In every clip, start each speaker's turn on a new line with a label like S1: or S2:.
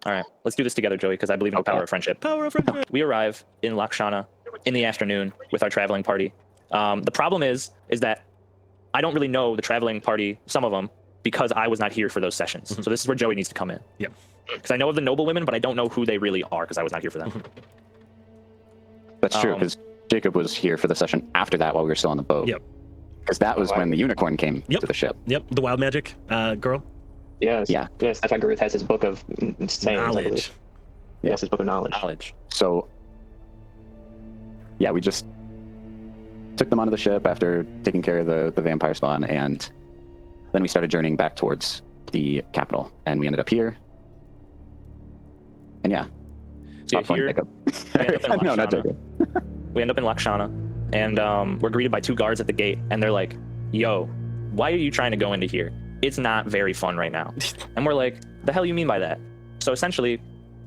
S1: All right, let's do this together, Joey, because I believe in the power of friendship.
S2: Power of friendship.
S1: We arrive in LakShana in the afternoon with our traveling party. The problem is that I don't really know the traveling party, some of them, because I was not here for those sessions. So this is where Joey needs to come in.
S2: Yeah.
S1: Because I know of the noble women, but I don't know who they really are because I was not here for them.
S3: That's true, because Jacob was here for the session after that while we were still on the boat.
S2: Yep.
S3: Because that was when the unicorn came to the ship.
S2: Yep, the wild magic girl.
S4: Yes.
S3: Yeah.
S4: Yes, that's why Garuth has his book of sayings, I
S2: Knowledge.
S4: believe. Yes, his book of knowledge.
S3: So, yeah, we just took them onto the ship after taking care of the vampire spawn, and then we started journeying back towards the capital, and we ended up here. And yeah.
S1: So here, we end up in
S3: No, not Jacob.
S1: We end up in LakShana, and we're greeted by 2 guards at the gate, and they're like, yo, why are you trying to go into here? It's not very fun right now. And we're like, the hell you mean by that? So essentially,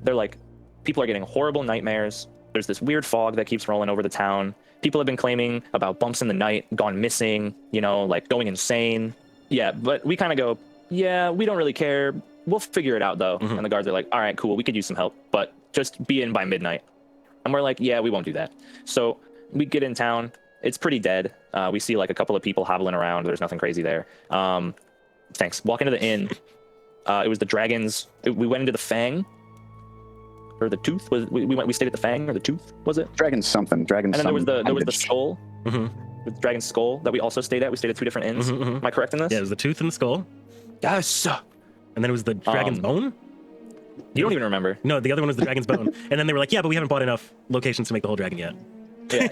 S1: they're like, people are getting horrible nightmares. There's this weird fog that keeps rolling over the town. People have been claiming about bumps in the night, gone missing, you know, like going insane. Yeah, but we kind of go, yeah, we don't really care. We'll figure it out, though. And the guards are like, all right, cool. We could use some help, but just be in by midnight. And we're like, yeah, we won't do that. So we get in town. It's pretty dead. We see like a couple of people hobbling around. There's nothing crazy there. Thanks. Walk into the inn. It was the dragons. We went into the Fang. Or the Tooth. We stayed at the Fang or the Tooth, was it?
S3: Dragon something. Dragon.
S1: And then there was the Skull. With Dragon's Skull that we also stayed at. We stayed at 2 different inns. Am I correct in this?
S2: Yeah, it was the Tooth and the Skull.
S1: Yes.
S2: And then it was the Dragon's Bone?
S1: You don't even remember.
S2: No, the other one was the Dragon's Bone. And then they were like, yeah, but we haven't bought enough locations to make the whole dragon yet.
S1: Yeah.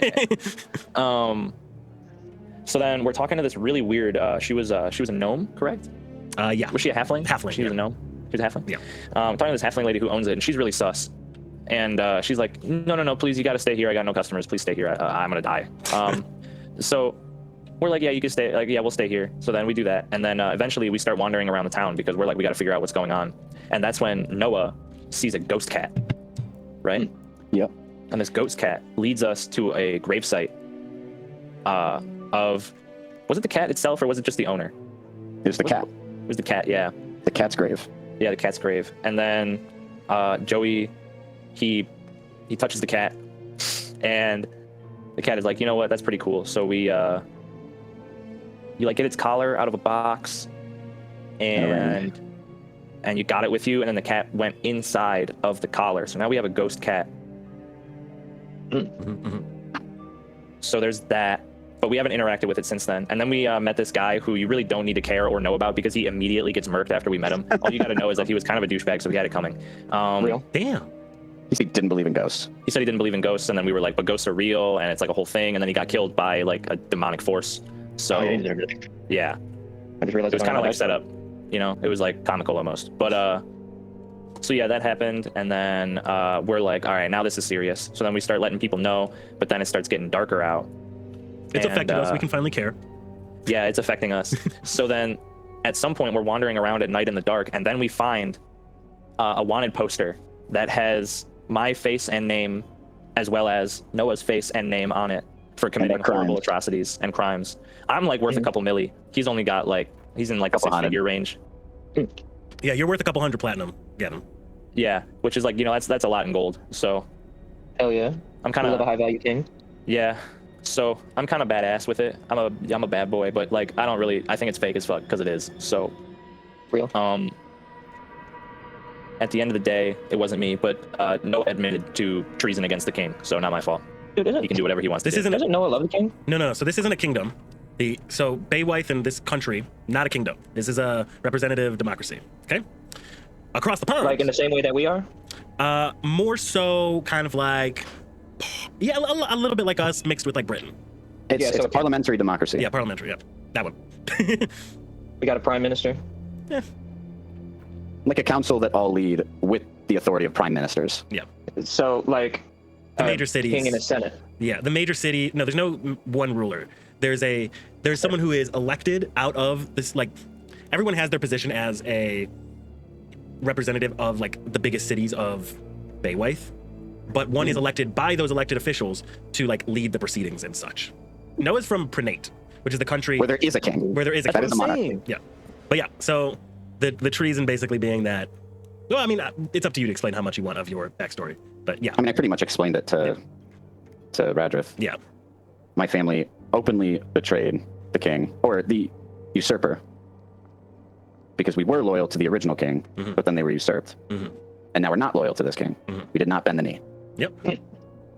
S1: So then we're talking to this really weird, she was a gnome, correct?
S2: Yeah.
S1: Was she a halfling?
S2: Halfling,
S1: She was
S2: yeah.
S1: a gnome? She was a halfling?
S2: Yeah.
S1: I'm talking to this halfling lady who owns it, and she's really sus. And she's like, no, please, you got to stay here. I got no customers. Please stay here. I'm going to die. So we're like, yeah, you can stay. Like, yeah, we'll stay here. So then we do that. And then eventually we start wandering around the town because we're like, we got to figure out what's going on. And that's when Nowa sees a ghost cat, right?
S3: Yep.
S1: And this ghost cat leads us to a gravesite of, was it the cat itself or was it just the owner?
S3: It was the cat.
S1: It was the cat, yeah.
S3: The cat's grave.
S1: Yeah, the cat's grave. And then Joey, he touches the cat, and the cat is like, you know what? That's pretty cool. So we, you like get its collar out of a box, and you got it with you, and then the cat went inside of the collar. So now we have a ghost cat. So there's that. But we haven't interacted with it since then. And then we met this guy who you really don't need to care or know about because he immediately gets murked after we met him. All you got to know is that he was kind of a douchebag, so we had it coming.
S4: Real?
S2: Damn.
S3: He didn't believe in ghosts.
S1: He said he didn't believe in ghosts, and then we were like, but ghosts are real, and it's like a whole thing. And then he got killed by like a demonic force. So
S4: Oh, yeah, he deserved it.
S1: yeah,
S4: I just realized
S1: it was kind of like
S4: that.
S1: set up. You know, it was like comical almost. But so yeah, that happened, and then we're like, all right, now this is serious. So then we start letting people know, but then it starts getting darker out.
S2: It's affecting us. We can finally care.
S1: Yeah, it's affecting us. So then at some point we're wandering around at night in the dark, and then we find a wanted poster that has my face and name as well as Noah's face and name on it for committing horrible atrocities and crimes. I'm like worth a couple milli. He's only got like, he's in like a 6-figure range.
S2: Yeah, you're worth a couple hundred platinum. Get him.
S1: Yeah, which is like, you know, that's a lot in gold. So
S4: Hell yeah.
S1: I'm kind
S4: We
S1: of
S4: love a high value king.
S1: yeah. So I'm kind of badass with it. I'm a bad boy, but like I think it's fake as fuck because it is. So
S4: Real.
S1: at the end of the day, it wasn't me, but Noah admitted to treason against the king, so not my fault.
S4: Dude,
S1: He can do whatever he wants
S2: This
S1: to do.
S2: isn't
S4: Doesn't Noah love the king?
S2: No. So this isn't a kingdom. So Baywythe in this country, not a kingdom. This is a representative democracy. Okay. Across the pond.
S4: Like in the same way that we are?
S2: More so, kind of like, yeah, a little bit like us, mixed with like Britain.
S3: It's a parliamentary democracy.
S2: Yeah, parliamentary. Yeah, that one.
S4: We got a prime minister.
S2: Yeah.
S3: Like a council that all lead with the authority of prime ministers.
S2: Yeah.
S4: So like
S2: The major cities.
S4: king and a senate.
S2: Yeah, the major city. No, there's no one ruler. There's someone who is elected out of this. Like, everyone has their position as a representative of like the biggest cities of Baywythe, but one is elected by those elected officials to like lead the proceedings and such. Noah's from Prenate, which is the country
S3: Where there is a king.
S2: where there is a
S3: That is a monarchy.
S2: Yeah, but yeah. So the treason basically being that Well, I mean, it's up to you to explain how much you want of your backstory. But yeah.
S3: I mean, I pretty much explained it to Radruth.
S2: Yeah.
S3: My family openly betrayed the king, or the usurper, because we were loyal to the original king, but then they were usurped. And now we're not loyal to this king. We did not bend the knee.
S2: Yep.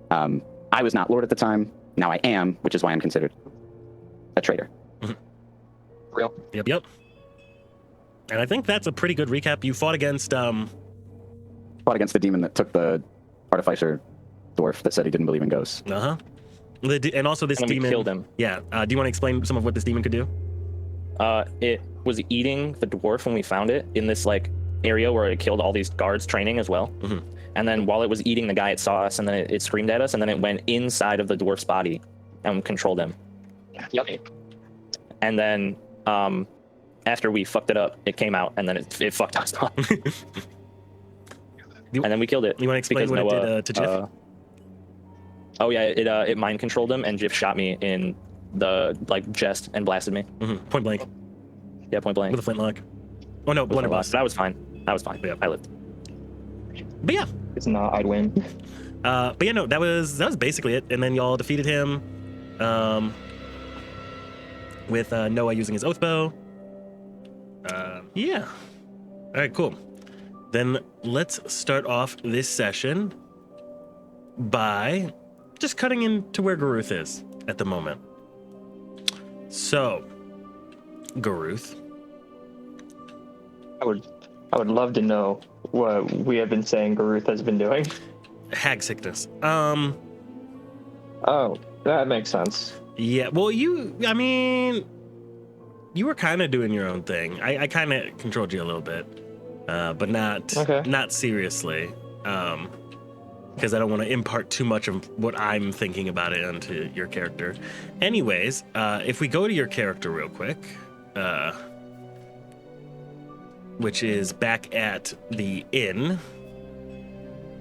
S3: I was not lord at the time. Now I am, which is why I'm considered a traitor.
S4: Real.
S2: Yep. And I think that's a pretty good recap. You fought against
S3: Fought against the demon that took the artificer dwarf that said he didn't believe in ghosts.
S2: And also this
S1: And we
S2: demon
S1: killed him.
S2: Yeah. Do you want to explain some of what this demon could do?
S1: It was eating the dwarf when we found it in this like area where it killed all these guards training as well. And then while it was eating the guy, it saw us, and then it screamed at us, and then it went inside of the dwarf's body and controlled him.
S4: Yummy.
S1: And then after we fucked it up, it came out, and then it fucked us up. And then we killed it.
S2: You want to explain what
S1: Nowa,
S2: it did to Jiff?
S1: Oh yeah, it mind controlled him, and Jiff shot me in the like chest and blasted me.
S2: Point blank
S1: Yeah, point blank.
S2: with a flintlock. Oh no, blunderbuss.
S1: That was fine. Yeah, I lived.
S2: But yeah.
S4: It's not, I'd win.
S2: But yeah, no, that was basically it. And then y'all defeated him with Nowa using his oath bow. Yeah. All right, cool. Then let's start off this session by just cutting into where Garuth is at the moment. So, Garuth.
S4: I would love to know what we have been saying Garuth has been doing.
S2: Hag sickness.
S4: Oh, that makes sense.
S2: Yeah, well, you were kind of doing your own thing. I kind of controlled you a little bit, but not seriously, because I don't want to impart too much of what I'm thinking about it onto your character. Anyways, if we go to your character real quick, which is back at the inn.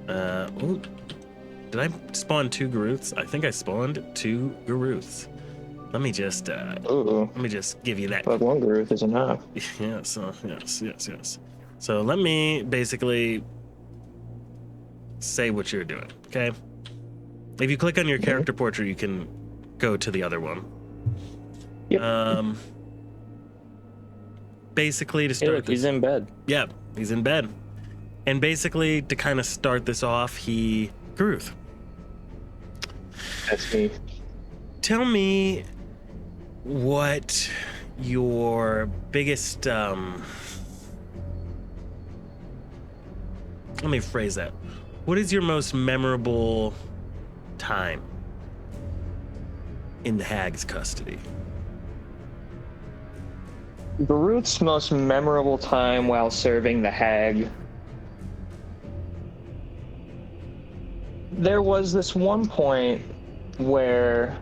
S2: Did I spawn 2 Garuths? I think I spawned 2 Garuths. Let me just give you that.
S4: But one Garuth is enough.
S2: Yes. So let me basically say what you're doing, okay? If you click on your character portrait, you can go to the other one.
S4: Yep.
S2: Basically to
S1: Hey,
S2: start
S1: look, he's in bed.
S2: Yeah, he's in bed. And basically to kind of start this off, Garuth.
S4: That's me.
S2: Tell me what your biggest let me phrase that. What is your most memorable time in the Hag's custody?
S4: Garuth's most memorable time while serving the Hag. There was this one point where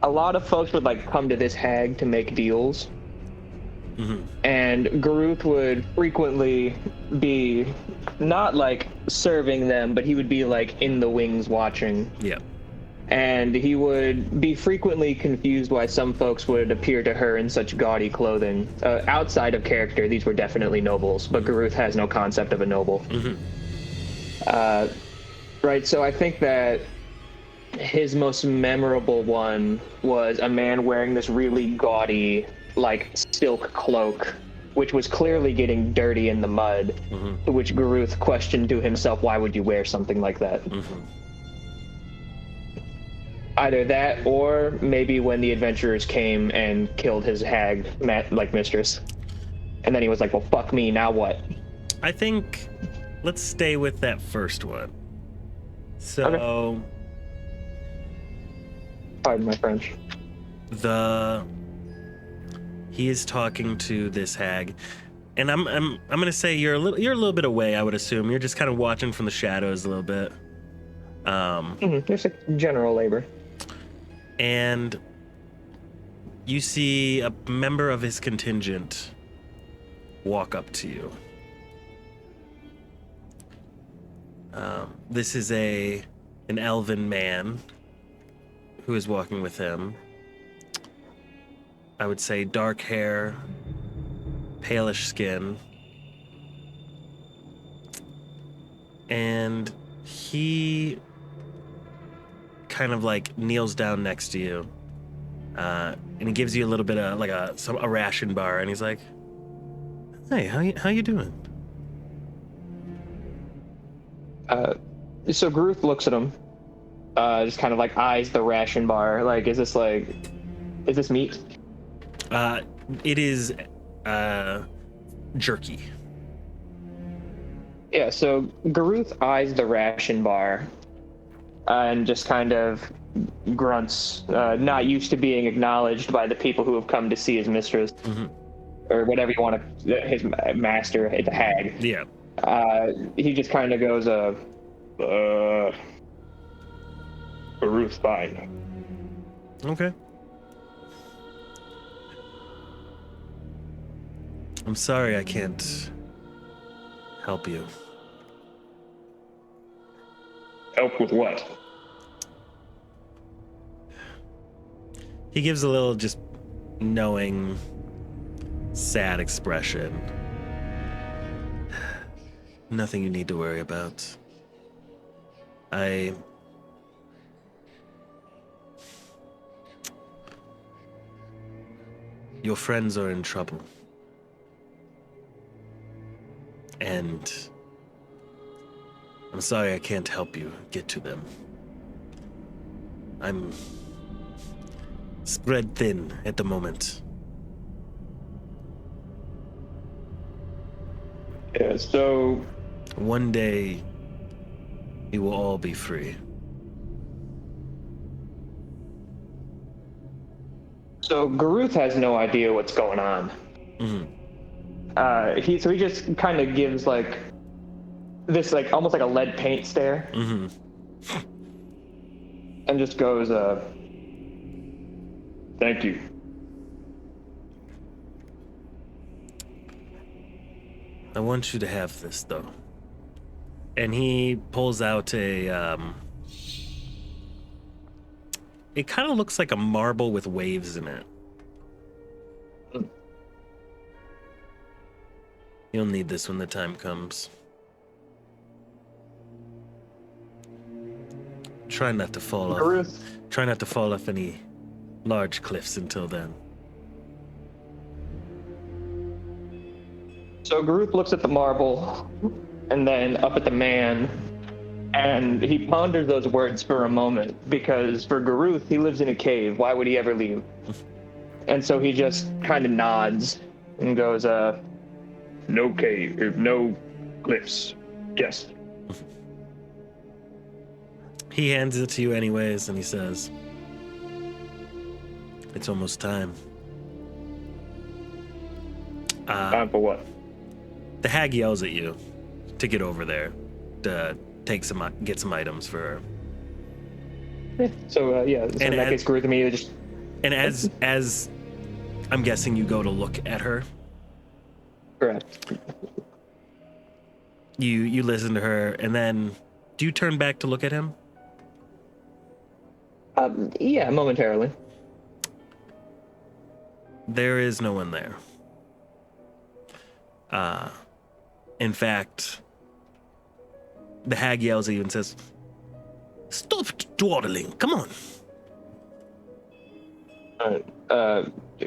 S4: a lot of folks would like come to this Hag to make deals. And Garuth would frequently be not like serving them, but he would be like in the wings watching.
S2: Yeah.
S4: And he would be frequently confused why some folks would appear to her in such gaudy clothing. Outside of character, these were definitely nobles, but Garuth has no concept of a noble. Right, so I think that his most memorable one was a man wearing this really gaudy, like, silk cloak, which was clearly getting dirty in the mud, to which Garuth questioned to himself, why would you wear something like that? Either that, or maybe when the adventurers came and killed his hag, mistress. And then he was like, well, fuck me, now what?
S2: I think let's stay with that first one. So,
S4: Okay. Pardon my French.
S2: He is talking to this hag, and I'm gonna say you're a little bit away. I would assume you're just kind of watching from the shadows a little bit.
S4: Just a general labor.
S2: And you see a member of his contingent walk up to you. This is an elven man who is walking with him. I would say dark hair, palish skin. And he kind of like kneels down next to you, and he gives you a little bit of like a ration bar, and he's like, "Hey, how you doing?"
S4: So Garuth looks at him, just kind of like eyes the ration bar. Like, is this meat?
S2: It is jerky.
S4: Yeah, so Garuth eyes the ration bar and just kind of grunts, not used to being acknowledged by the people who have come to see his mistress, or whatever you want to, his master, the hag.
S2: Yeah.
S4: He just kind of goes, Garuth, fine.
S2: Okay. I'm sorry I can't help you.
S4: Help with what?
S2: He gives a little just knowing, sad expression. Nothing you need to worry about. Your friends are in trouble. And I'm sorry I can't help you get to them. I'm spread thin at the moment.
S4: Yeah, so
S2: One day, you will all be free.
S4: So Garuth has no idea what's going on. He just kind of gives like this, like almost like a lead paint stare, and just goes, "Thank you."
S2: I want you to have this, though. And he pulls out a, it kind of looks like a marble with waves in it. You'll need this when the time comes. Try not to fall off.
S4: Garuth,
S2: Try not to fall off any large cliffs until then.
S4: So Garuth looks at the marble and then up at the man, and he ponders those words for a moment, because for Garuth, he lives in a cave. Why would he ever leave? And so he just kind of nods and goes, "No cave, no cliffs. Yes."
S2: He hands it to you anyways, and he says, "It's almost time."
S4: Time for what?
S2: The hag yells at you to get over there to get some items for her.
S4: So in that case, Garuth immediately just.
S2: And as I'm guessing you go to look at her,
S4: Correct.
S2: you listen to her, and then do you turn back to look at him?
S4: Yeah, momentarily.
S2: There is no one there. In fact, the hag yells at you and says, "Stop dawdling, come on."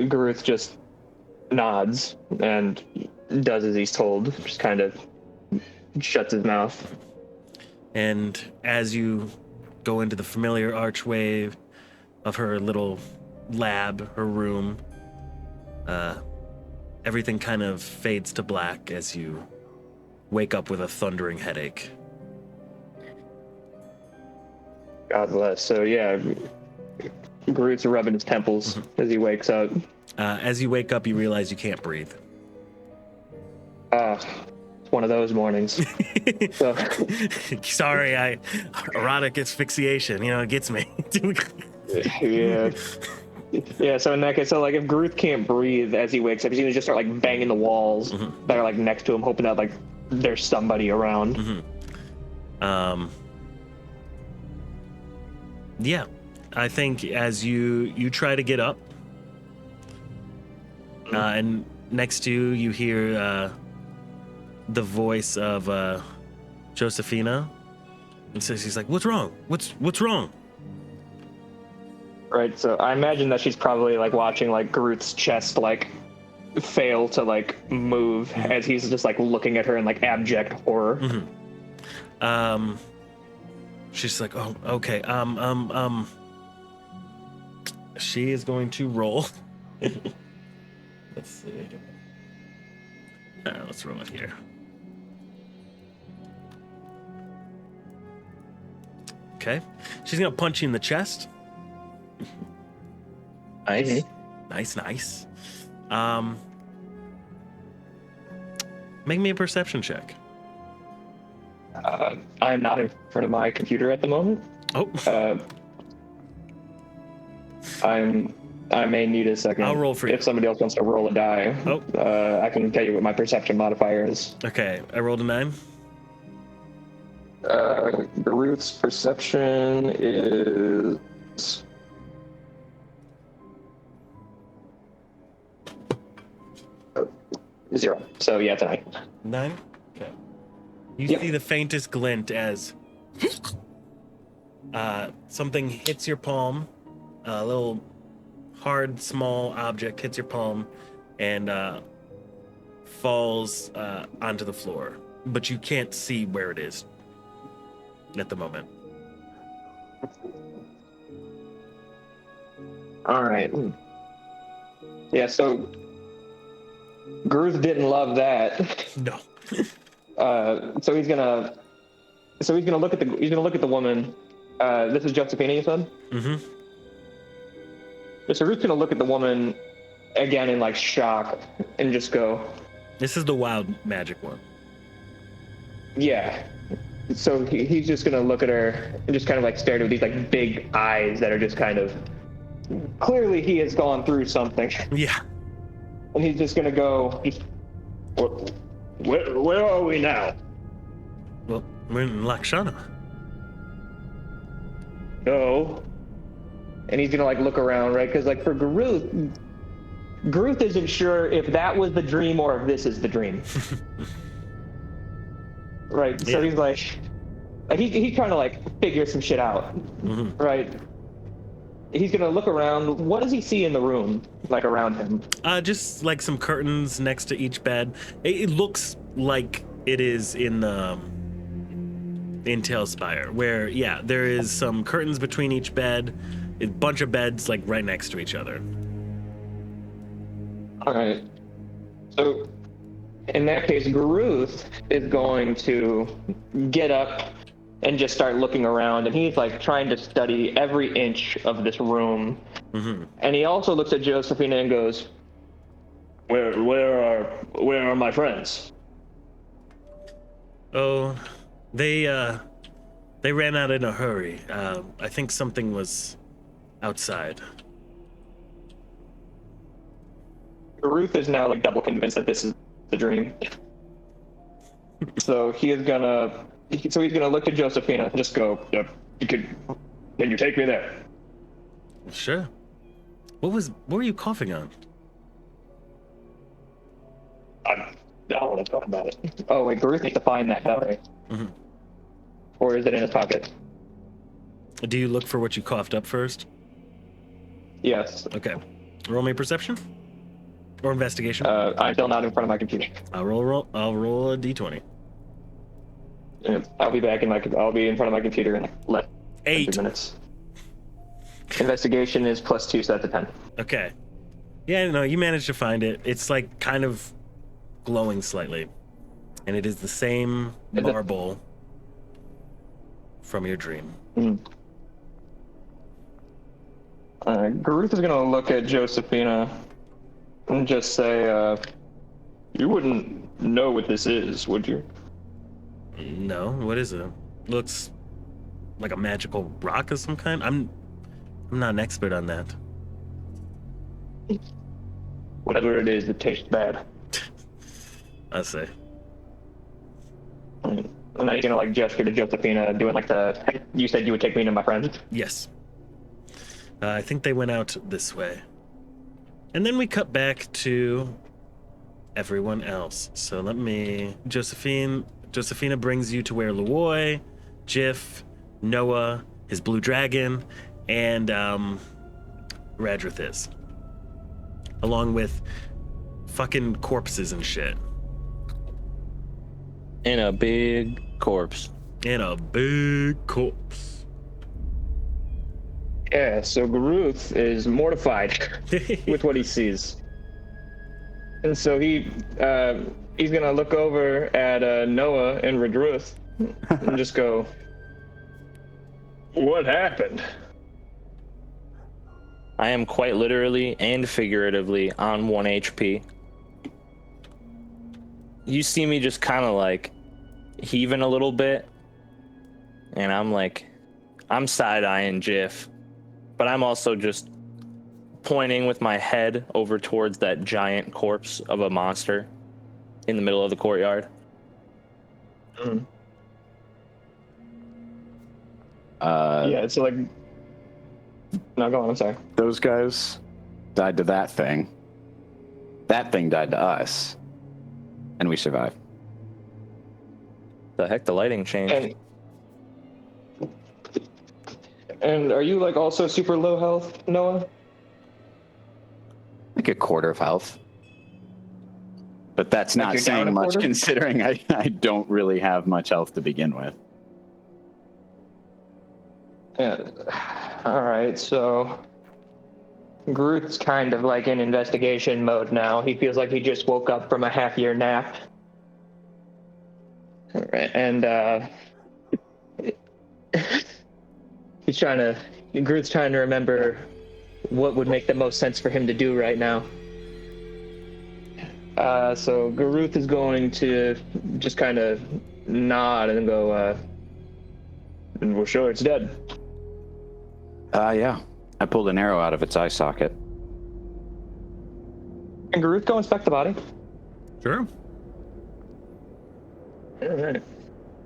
S4: Garuth just nods and does as he's told, just kind of shuts his mouth.
S2: And as you go into the familiar archway of her little lab, her room, everything kind of fades to black as you wake up with a thundering headache.
S4: God bless. So yeah, Garuth's rubbing his temples as he wakes up.
S2: As you wake up, you realize you can't breathe.
S4: It's one of those mornings. So,
S2: Sorry, erotic asphyxiation, it gets me.
S4: yeah. Yeah, so in that case, like if Garuth can't breathe as he wakes up, he's gonna just start like banging the walls that are like next to him, hoping that like there's somebody around.
S2: Yeah, I think as you try to get up, and next to you, you hear the voice of Josephina and says, he's like, what's wrong? What's wrong?
S4: Right, so I imagine that she's probably like watching like Garuth's chest like fail to like move as he's just like looking at her in like abject horror.
S2: She's like, oh, okay. She is going to roll. Let's see. Let's roll it here. Okay. She's gonna punch you in the chest.
S4: Nice.
S2: Nice. Make me a perception check.
S4: I'm not in front of my computer at the moment.
S2: Oh.
S4: I may need a second.
S2: I'll roll for you.
S4: If somebody else wants to roll a die, I can tell you what my perception modifier is.
S2: Okay, I rolled a 9.
S4: Garuth's perception is 0. So yeah, it's a 9.
S2: 9? Okay. You
S4: Yep.
S2: see the faintest glint as something hits your palm, a little hard, small object hits your palm and falls onto the floor, but you can't see where it is at the moment.
S4: All right. Yeah, so Garuth didn't love that.
S2: No.
S4: So he's gonna look at the woman. This is Josephina, you said?
S2: Mm-hmm.
S4: So Ruth's gonna look at the woman again in like shock and just go,
S2: This is the wild magic one.
S4: yeah. So he's just gonna look at her and just kind of like stare at her with these like big eyes that are just kind of, clearly he has gone through something.
S2: Yeah.
S4: And he's just gonna go, where are we now?
S2: Well, we're in LakShana.
S4: No. And he's gonna like look around, right? Because like for Garuth isn't sure if that was the dream or if this is the dream. Right. So
S2: Yeah.
S4: he's like he's trying to like figure some shit out.
S2: Mm-hmm.
S4: Right. He's gonna look around. What does he see in the room, like around him?
S2: Just like some curtains next to each bed. It looks like it is in the in Tailspire, where there is some curtains between each bed, a bunch of beds like right next to each other.
S4: All right. So in that case, Garuth is going to get up and just start looking around, and he's like trying to study every inch of this room.
S2: Mm-hmm.
S4: And he also looks at Josephina and goes, "Where are my friends?"
S2: Oh, they ran out in a hurry. I think something was outside.
S4: Garuth is now like double convinced that this is the dream. So he's gonna look at Josephina and just go, can you take me there?
S2: Sure. What were you coughing on?
S4: I don't want to talk about it. Oh wait, Garuth needs to find that guy.
S2: Mm-hmm.
S4: Or is it in his pocket?
S2: Do you look for what you coughed up first?
S4: Yes.
S2: Okay. Roll me a perception or investigation.
S4: I'm still not in front of my computer.
S2: I'll roll a d20.
S4: I'll be back I'll be in front of my computer in like less than
S2: 8
S4: 2 minutes. Investigation is +2, so that's a 10.
S2: Okay. Yeah, no, you managed to find it. It's like kind of glowing slightly, and it is the same marble from your dream.
S4: Garuth is gonna look at Josephina and just say, "You wouldn't know what this is, would you?"
S2: No, what is it? Looks like a magical rock of some kind. I'm not an expert on that.
S4: Whatever it is, it tastes bad.
S2: I say.
S4: And then he's gonna like gesture to Josephina, doing like you said you would take me to my friends.
S2: Yes. I think they went out this way. And then we cut back to everyone else. So let me, Josephine, Josephina brings you to where Luoy, Jif, Nowa, his blue dragon, and Radruth is. Along with fucking corpses and shit.
S1: In a big corpse.
S2: In a big corpse.
S4: Yeah, so Garuth is mortified with what he sees. And so he's gonna look over at Nowa and Radruth and just go, "What happened?"
S1: I am quite literally and figuratively on 1 HP. You see me just kind of like heaving a little bit, and I'm side-eyeing Jif, but I'm also just pointing with my head over towards that giant corpse of a monster in the middle of the courtyard.
S4: Yeah, so like, no, go on. I'm sorry.
S3: Those guys died to that thing. That thing died to us, and we survived.
S1: The heck, the lighting changed.
S4: And are you like also super low health, Nowa?
S3: Like a quarter of health. But that's
S4: Like
S3: not
S4: you're down
S3: saying
S4: a
S3: much
S4: quarter?
S3: considering I don't really have much health to begin with.
S4: Yeah. All right, so Garuth's kind of like in investigation mode now. He feels like he just woke up from a half-year nap. All right, and Garuth's trying to remember what would make the most sense for him to do right now. So Garuth is going to just kind of nod and go, "Well, sure, it's dead."
S3: Yeah. I pulled an arrow out of its eye socket.
S4: And Garuth, go inspect the body.
S2: Sure.
S4: All right.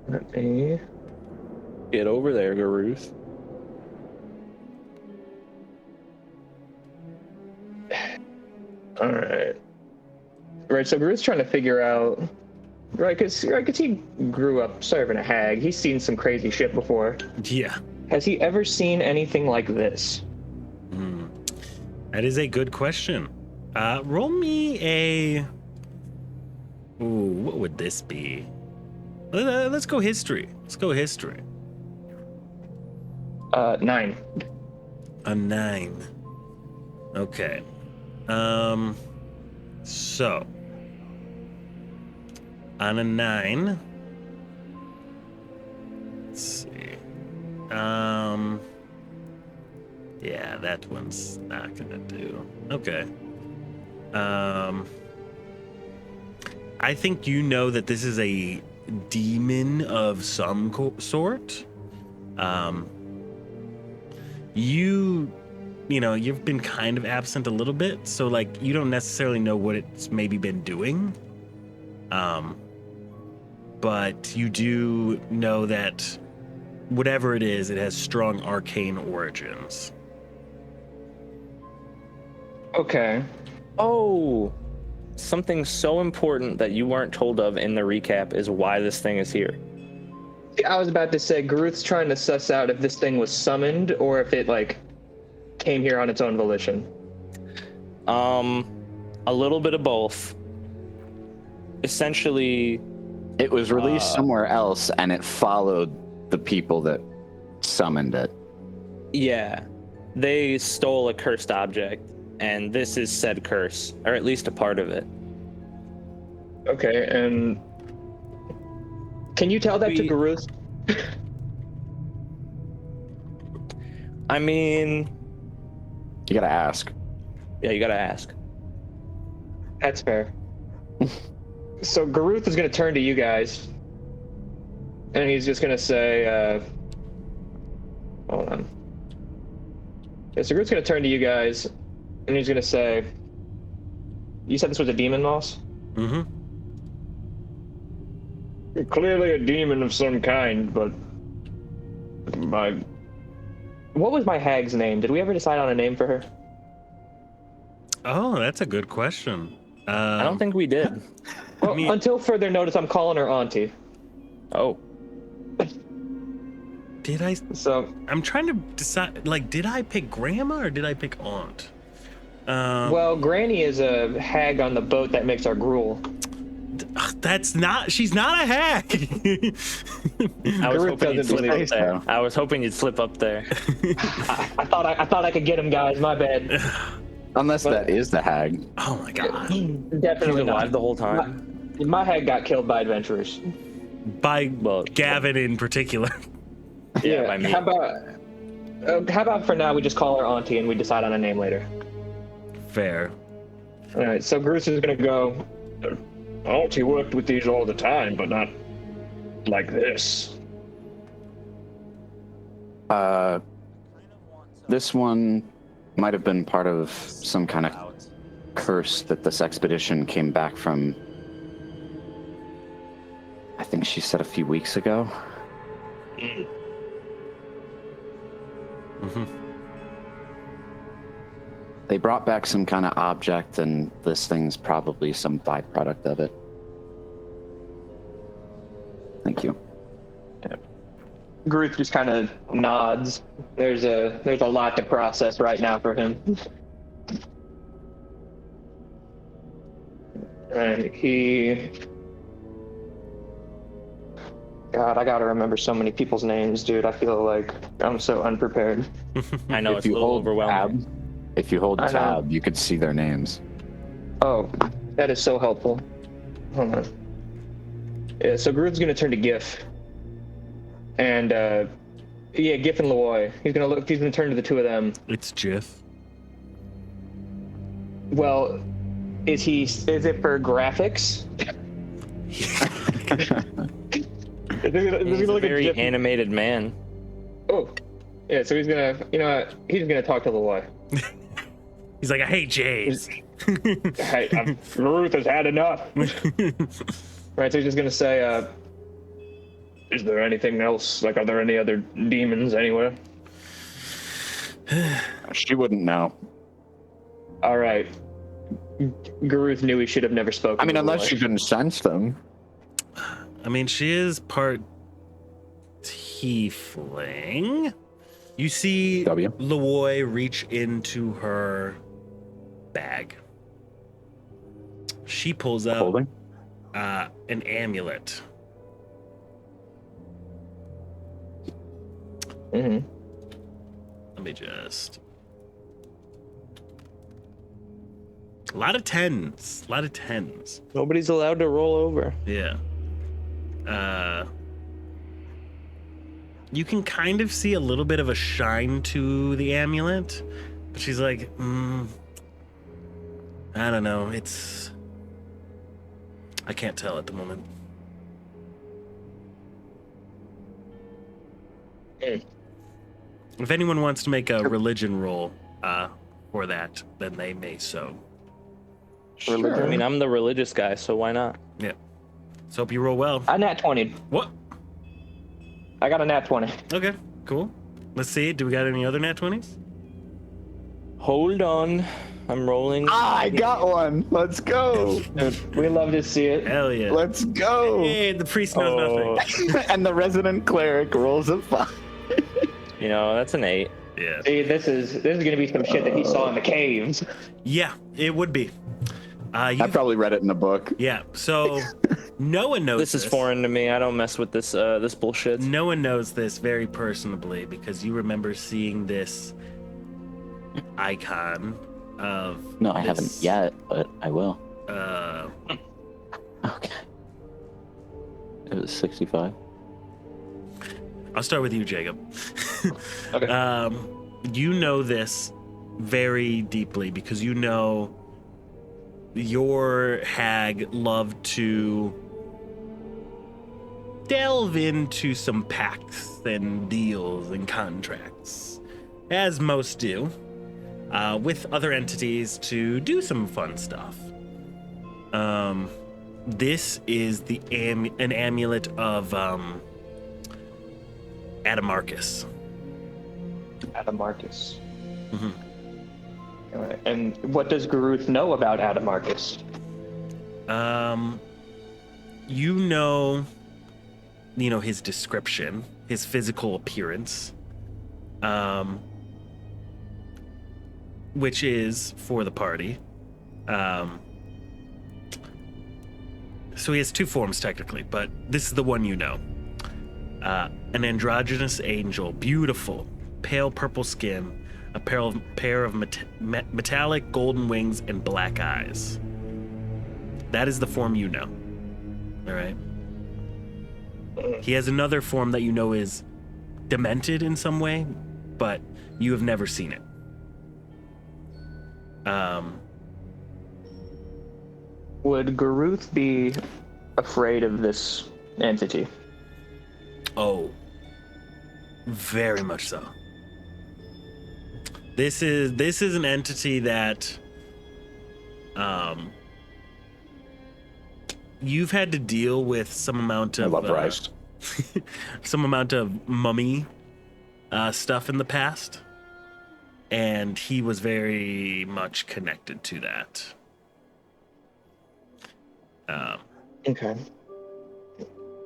S4: Let me...
S1: Get over there, Garuth.
S4: All right. Right, so Garuth's trying to figure out... Right, because he grew up serving a hag. He's seen some crazy shit before.
S2: Yeah.
S4: Has he ever seen anything like this?
S2: That is a good question. Roll me a... Ooh, what would this be? Let's go history. Let's go history.
S4: 9.
S2: A 9. Okay. So... On a 9... Let's see. Yeah, that one's not gonna do. Okay. I think you know that this is a demon of some sort. You've been kind of absent a little bit, so like you don't necessarily know what it's maybe been doing. But you do know that whatever it is, it has strong arcane origins.
S4: Okay.
S1: Oh, something so important that you weren't told of in the recap is why this thing is here.
S4: I was about to say, Garuth's trying to suss out if this thing was summoned or if it, like, came here on its own volition.
S1: A little bit of both. Essentially...
S3: It was released somewhere else, and it followed the people that summoned it.
S1: Yeah. They stole a cursed object, and this is said curse, or at least a part of it.
S4: Okay, and... Can you tell that to Garuth?
S1: I mean...
S3: You gotta ask.
S1: Yeah, you gotta ask.
S4: That's fair. So Garuth is going to turn to you guys, and he's just going to say, hold on. Yeah, so Garuth's going to turn to you guys, and he's going to say, you said this was a demon, Moss?
S2: Mm-hmm.
S4: Clearly a demon of some kind, but what was my hag's name? Did we ever decide on a name for her?
S2: Oh, that's a good question.
S1: I don't think we did.
S4: Well, until further notice, I'm calling her Auntie.
S1: Oh,
S2: Did I?
S4: So,
S2: I'm trying to decide. Like, did I pick grandma or did I pick aunt?
S4: well, Granny is a hag on the boat that makes our gruel.
S2: That's not. She's not a hag.
S1: I was
S4: Garuth
S1: hoping you'd
S4: doesn't
S1: slip
S4: believe
S1: up there. I was hoping you'd slip up there.
S4: I thought I could get him, guys. My bad.
S3: Unless that is the hag.
S2: Oh my god.
S4: Definitely
S1: She's alive
S4: not.
S1: the whole time.
S4: My hag got killed by adventurers.
S2: By
S1: Well,
S2: Gavin in particular.
S1: Yeah, by me.
S4: How about for now we just call her Auntie and we decide on a name later.
S2: Fair.
S4: All right. So Garuth is gonna go. Auntie worked with these all the time, but not like this.
S3: This one might have been part of some kind of curse that this expedition came back from. I think she said a few weeks ago. They brought back some kind of object, and this thing's probably some byproduct of it. Thank you.
S4: Garuth just kind of nods. There's a lot to process right now for him. And God, I gotta remember so many people's names, dude. I feel like I'm so unprepared.
S1: I know it's a little overwhelming.
S3: If you hold
S4: I know.
S3: tab, you could see their names.
S4: Oh, that is so helpful. Hold on. Yeah, so Garuth's gonna turn to Gif. And Gif and Luoy. He's gonna turn to the two of them.
S2: It's Jiff.
S4: Well, is it for graphics?
S1: He's a very animated man.
S4: Oh, yeah. So he's gonna, he's gonna talk to Luoy.
S2: He's like, I hate Jays.
S4: Hey, Garuth has had enough. Right. So he's just gonna say, "Is there anything else? Like, are there any other demons anywhere?"
S3: She wouldn't know.
S4: All right. Garuth knew he should have never spoken.
S3: I mean,
S4: to
S3: unless
S4: Luoy.
S3: you can sense them.
S2: I mean, she is part tiefling. You see
S3: W.
S2: Luoy reach into her bag. She pulls out
S3: Holding.
S2: an amulet.
S4: Mhm.
S2: Let me just. A lot of tens. A lot of tens.
S1: Nobody's allowed to roll over.
S2: Yeah. You can kind of see a little bit of a shine to the amulet, but she's like, I don't know. I can't tell at the moment.
S4: Mm.
S2: If anyone wants to make a religion roll for that, then they may so.
S4: Religion?
S1: I mean, I'm the religious guy, so why not?
S2: Yeah. So hope you roll well.
S4: I nat 20.
S2: What?
S4: I got a nat 20.
S2: Okay, cool. Let's see. Do we got any other nat 20s?
S1: Hold on. I'm rolling.
S3: I got one. Let's go.
S4: Dude, we love to see it.
S2: Hell yeah.
S3: Let's go.
S2: Hey, the priest knows nothing.
S3: And the resident cleric rolls a 5.
S1: You know, that's an 8.
S2: Yeah.
S4: See, this is gonna be some shit that he saw in the caves.
S2: Yeah, it would be.
S3: I probably read it in the book.
S2: Yeah, so no one knows
S1: This is foreign to me. I don't mess with this this bullshit.
S2: No one knows this very personably because you remember seeing this icon of.
S3: No, I
S2: this,
S3: haven't yet, but I will. Okay. It was 65.
S2: I'll start with you, Jacob.
S4: Okay.
S2: You know this very deeply because you know your hag loved to delve into some pacts and deals and contracts, as most do, with other entities to do some fun stuff. This is an amulet of Adamarcus.
S4: Adamarcus.
S2: Mm-hmm.
S4: And what does Garuth know about Adamarcus?
S2: You know his description, his physical appearance, which is for the party. So he has two forms technically, but this is the one you know. An androgynous angel, beautiful, pale purple skin, a pair of metallic golden wings, and black eyes. That is the form you know. All right. He has another form that you know is demented in some way, but you have never seen it.
S4: Would Garuth be afraid of this entity?
S2: Oh, very much so. This is an entity that you've had to deal with some amount of
S3: I love rice.
S2: some amount of mummy stuff in the past, and he was very much connected to that.
S4: Okay.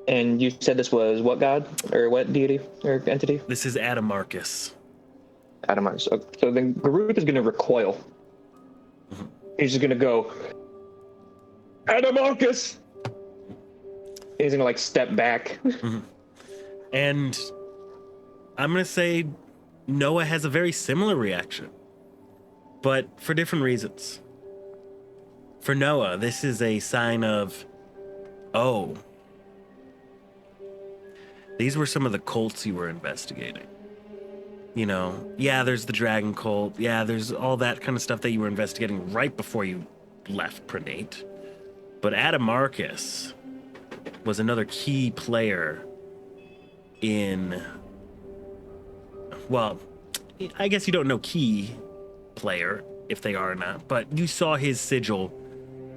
S4: And you said this was what god? Or what deity? Or entity?
S2: This is Adamarcus.
S4: Adamarcus. So then Garuth is going to recoil.
S2: Mm-hmm.
S4: He's just going to go, Adamarcus! He's going to like step back.
S2: Mm-hmm. And I'm going to say Nowa has a very similar reaction, but for different reasons. For Nowa, this is a sign of, oh, these were some of the cults you were investigating. Yeah, there's the dragon cult. Yeah, there's all that kind of stuff that you were investigating right before you left Prenate. But Adamarcus was another key player in, well, I guess you don't know key player if they are or not, but you saw his sigil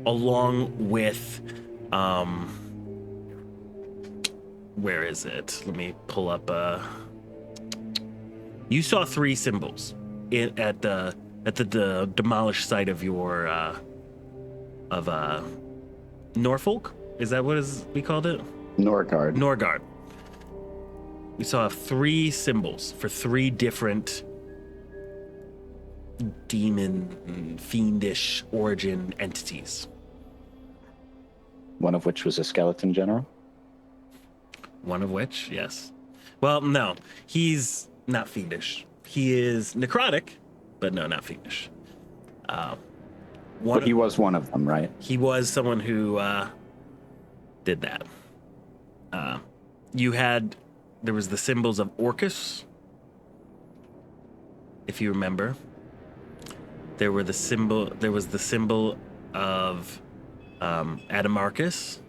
S2: along with, where is it? Let me pull up, you saw three symbols at the demolished site of your, Norfolk? Is that what we called it? Norgard. We saw three symbols for three different demon, fiendish origin entities.
S3: One of which was a skeleton general?
S2: One of which, yes. Well, no, he's not fiendish. He is necrotic, but no, not fiendish.
S3: But he was one of them, right?
S2: He was someone who did that. There was the symbols of Orcus, if you remember. There was the symbol of Adamarcus,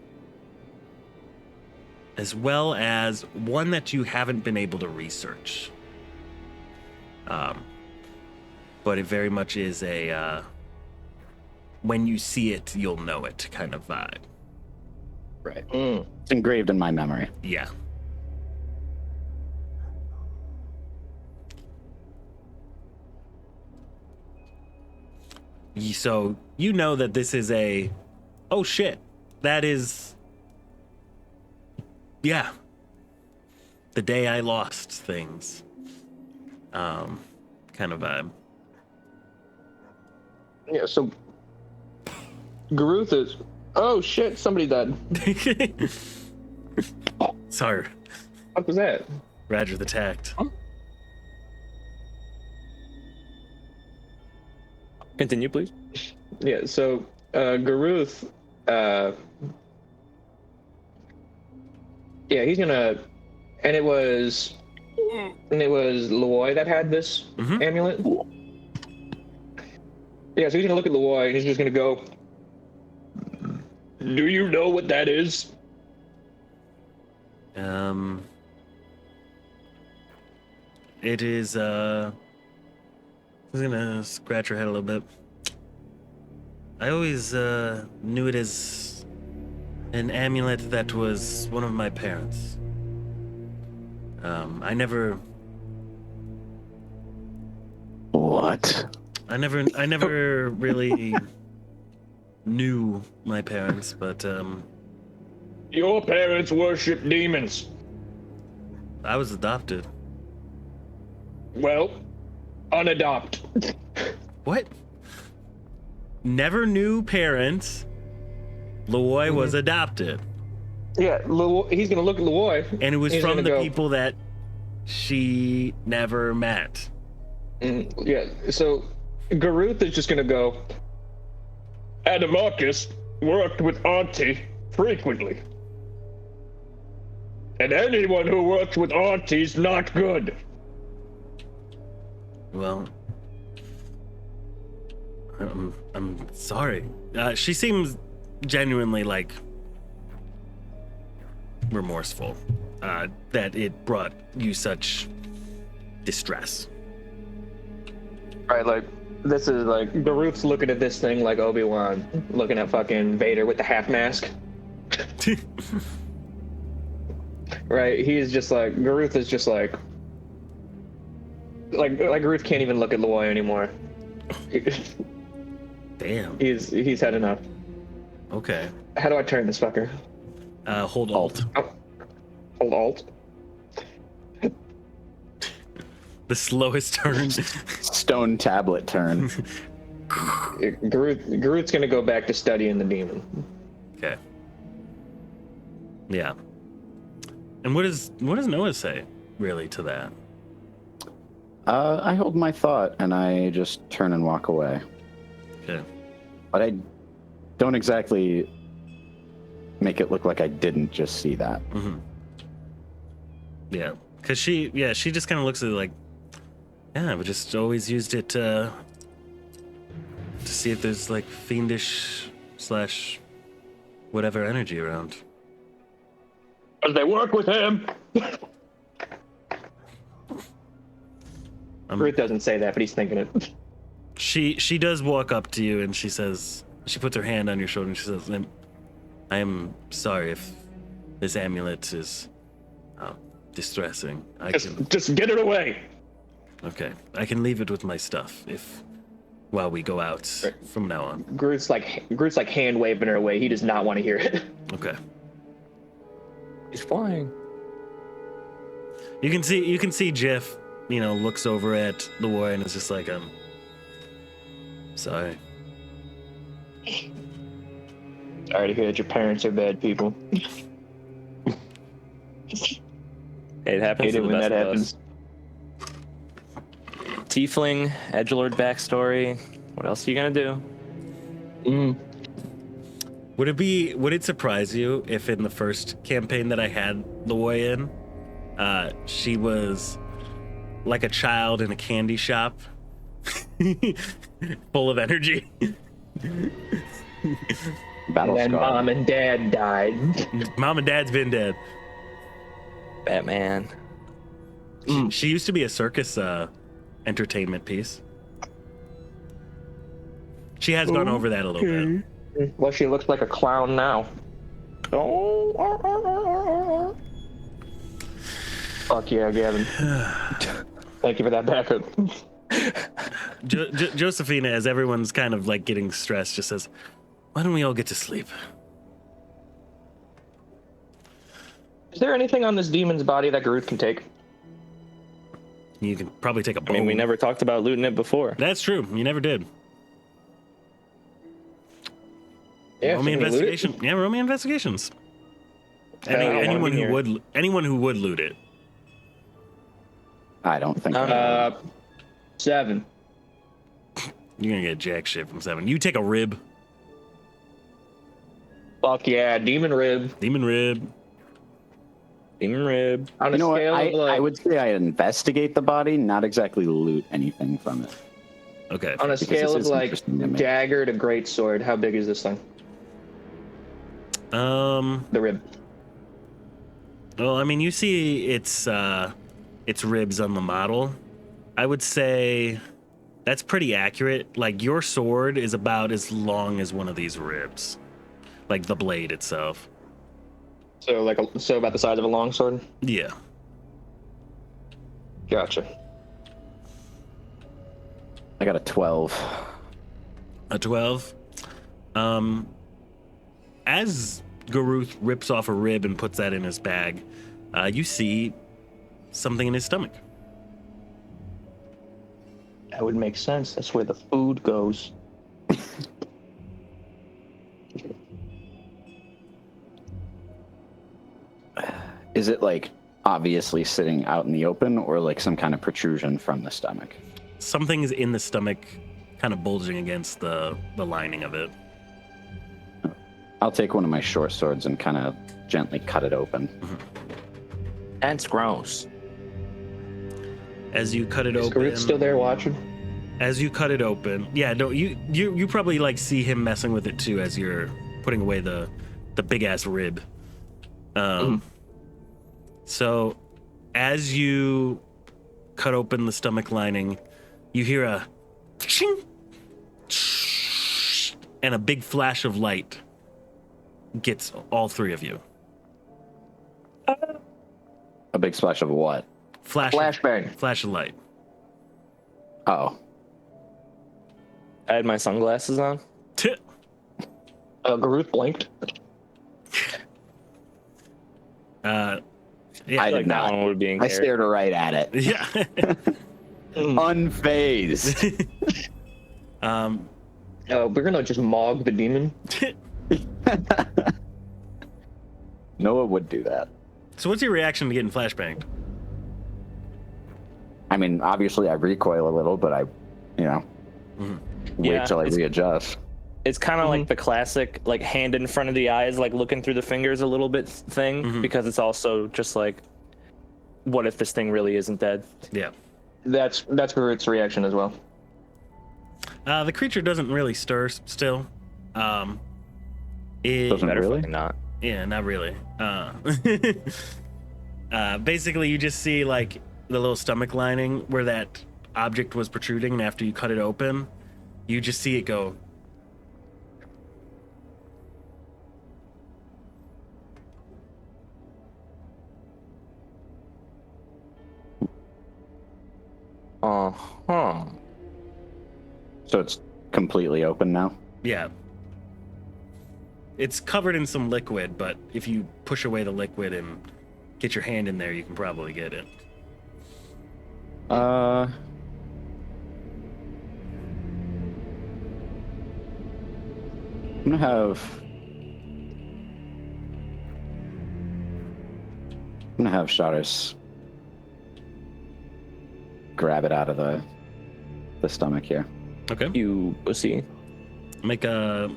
S2: as well as one that you haven't been able to research. But it very much is a when you see it, you'll know it kind of vibe.
S3: Right. It's engraved in my memory.
S2: Yeah. So you know that this is oh shit, that is, yeah, the day I lost things, kind of vibe.
S4: Yeah, so Garuth is, oh shit, somebody died.
S2: Sorry.
S4: What was that?
S2: Radruth attacked.
S4: Huh?
S1: Continue, please.
S4: Yeah, so Garuth, yeah, he's gonna, and it was Luoy that had this amulet. Yeah, so he's gonna look at Luoy and he's just gonna go, do you know what that is?
S2: It is, I was gonna scratch her head a little bit. I always knew it as an amulet that was one of my parents. I never.
S3: What?
S2: I never really knew my parents, but
S4: Your parents worship demons.
S2: I was adopted.
S4: Well, unadopt.
S2: What? Never knew parents. Luoy was adopted.
S4: Yeah, he's gonna look at Luoy.
S2: And it was
S4: he's
S2: from
S4: gonna
S2: the
S4: go,
S2: people that she never met.
S4: Yeah, so Garuth is just gonna go. Adamarcus worked with Auntie frequently. And anyone who works with Auntie's not good.
S2: Well, I'm sorry. She seems genuinely like remorseful that it brought you such distress.
S4: Right, like, this is like, Garuth's looking at this thing like Obi-Wan, looking at fucking Vader with the half mask. Right, he's just like, Garuth is just like Garuth can't even look at Luoy anymore.
S2: Damn.
S4: He's had enough.
S2: Okay.
S4: How do I turn this fucker?
S2: Hold Alt.
S4: Oh, hold Alt.
S2: The slowest turn.
S3: Stone tablet turn.
S4: Garuth's gonna go back to studying the demon.
S2: Okay. Yeah. And what does Nowa say really to that?
S3: I hold my thought and I just turn and walk away.
S2: Okay.
S3: But I don't exactly make it look like I didn't just see that.
S2: Mm-hmm. Yeah, because she just kind of looks at it like, yeah, we just always used it to see if there's like fiendish / whatever energy around.
S4: As they work with him. Ruth doesn't say that, but he's thinking it.
S2: She does walk up to you and she says, she puts her hand on your shoulder and she says, I am sorry if this amulet is distressing.
S4: Just get it away.
S2: Okay, I can leave it with my stuff while we go out from now on.
S4: Garuth's like hand waving her away. He does not want to hear it.
S2: Okay.
S1: He's flying.
S2: You can see Jeff, looks over at Luoy and is just like, sorry.
S4: Sorry to hear that your parents are bad people.
S1: It happens
S4: Hate
S1: to
S4: it
S1: the
S4: when
S1: best
S4: that
S1: of
S4: happens.
S1: us. Tiefling, edgelord backstory. What else are you gonna do?
S2: Would it surprise you if in the first campaign that I had Luoy in, she was like a child in a candy shop, full of energy?
S3: Battle
S4: And then
S3: scar.
S4: mom and dad died.
S2: Mom and dad's been dead.
S1: Batman.
S2: She used to be a circus entertainment piece. She has gone over that a little bit.
S4: Well, she looks like a clown now.
S1: Oh.
S4: Fuck yeah, Gavin. Thank you for that backup.
S2: Josephina, as everyone's kind of like getting stressed, just says, why don't we all get to sleep?
S4: Is there anything on this demon's body that Garuth can take?
S2: You can probably take a bone.
S1: I mean, we never talked about looting it before.
S2: That's true. You never did.
S4: Yeah,
S2: roll me
S4: should we loot it?
S2: investigation. Yeah, roll me investigations.
S1: I don't wanna
S2: Anyone
S1: be
S2: who
S1: here.
S2: anyone who would loot it.
S3: I don't think.
S4: 7.
S2: You're gonna get jack shit from 7. You take a rib.
S4: Fuck yeah, demon rib.
S2: Demon rib.
S1: Demon rib.
S4: On a
S3: You know what?
S4: scale of like,
S3: I would say I investigate the body, not exactly loot anything from it.
S2: Okay.
S4: on a
S3: this
S4: scale of
S3: is
S4: like
S3: interesting to me.
S4: dagger to great sword, how big is this thing? The rib.
S2: Well, I mean, you see its ribs on the model. I would say that's pretty accurate. Like, your sword is about as long as one of these ribs. Like, the blade itself.
S4: So about the size of a longsword.
S2: Yeah.
S4: Gotcha.
S3: I got a 12.
S2: A 12. As Garuth rips off a rib and puts that in his bag, you see something in his stomach.
S4: That would make sense. That's where the food goes.
S3: Is it like obviously sitting out in the open, or like some kind of protrusion from the stomach?
S2: Something's in the stomach, kind of bulging against the lining of it.
S3: I'll take one of my short swords and kind of gently cut it open.
S1: That's gross.
S2: As you cut it
S4: Is
S2: open,
S4: Garuth still there watching?
S2: as you cut it open, yeah, no, you probably like see him messing with it too as you're putting away the big ass rib. So as you cut open the stomach lining, you hear a ching, and a big flash of light gets all three of you.
S3: A big splash of what?
S4: Flashbang.
S2: Flash of light.
S3: Oh,
S1: I had my sunglasses on.
S4: Garuth blinked.
S2: Yeah,
S3: I
S1: Like
S3: did
S1: that
S3: not.
S1: one would be in
S3: I
S1: character.
S3: stared right at it,
S2: yeah.
S3: unfazed.
S4: We're gonna just mog the demon.
S3: Noah would do that.
S2: So what's your reaction to getting flashbanged?
S3: I mean, obviously I recoil a little, but I, wait
S1: Yeah,
S3: till I readjust.
S1: It's kind of like the classic, like hand in front of the eyes, like looking through the fingers a little bit thing, because it's also just like, what if this thing really isn't dead?
S2: Yeah.
S4: That's Garuth's reaction as well.
S2: The creature doesn't really stir still.
S3: Doesn't
S1: Better
S3: really?
S1: fucking not.
S2: Yeah, not really. Basically, you just see like the little stomach lining where that object was protruding, and after you cut it open, you just see it go.
S1: Uh-huh.
S3: So it's completely open now?
S2: Yeah. It's covered in some liquid, but if you push away the liquid and get your hand in there, you can probably get it.
S3: I'm gonna have Sharis grab it out of the stomach here.
S2: Okay.
S1: You pussy.
S2: Make a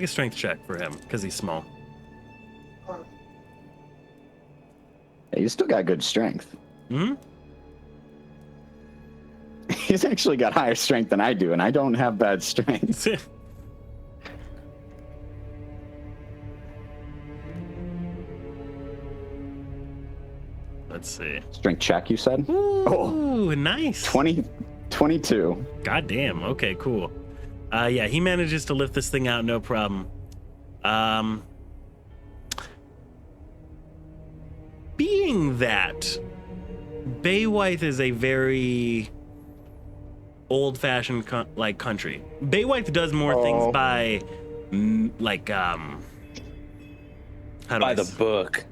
S2: strength check for him because he's small.
S3: Yeah, he's still got good strength.
S2: Hmm.
S3: He's actually got higher strength than I do, and I don't have bad strength.
S2: Let's see.
S3: Strength check, you said?
S2: Ooh, nice.
S3: 22.
S2: God damn. Okay, cool. Yeah, he manages to lift this thing out, no problem. Being that Baywhite is a very old-fashioned country. Baywhite does more things by how do
S1: By
S2: I
S1: the book.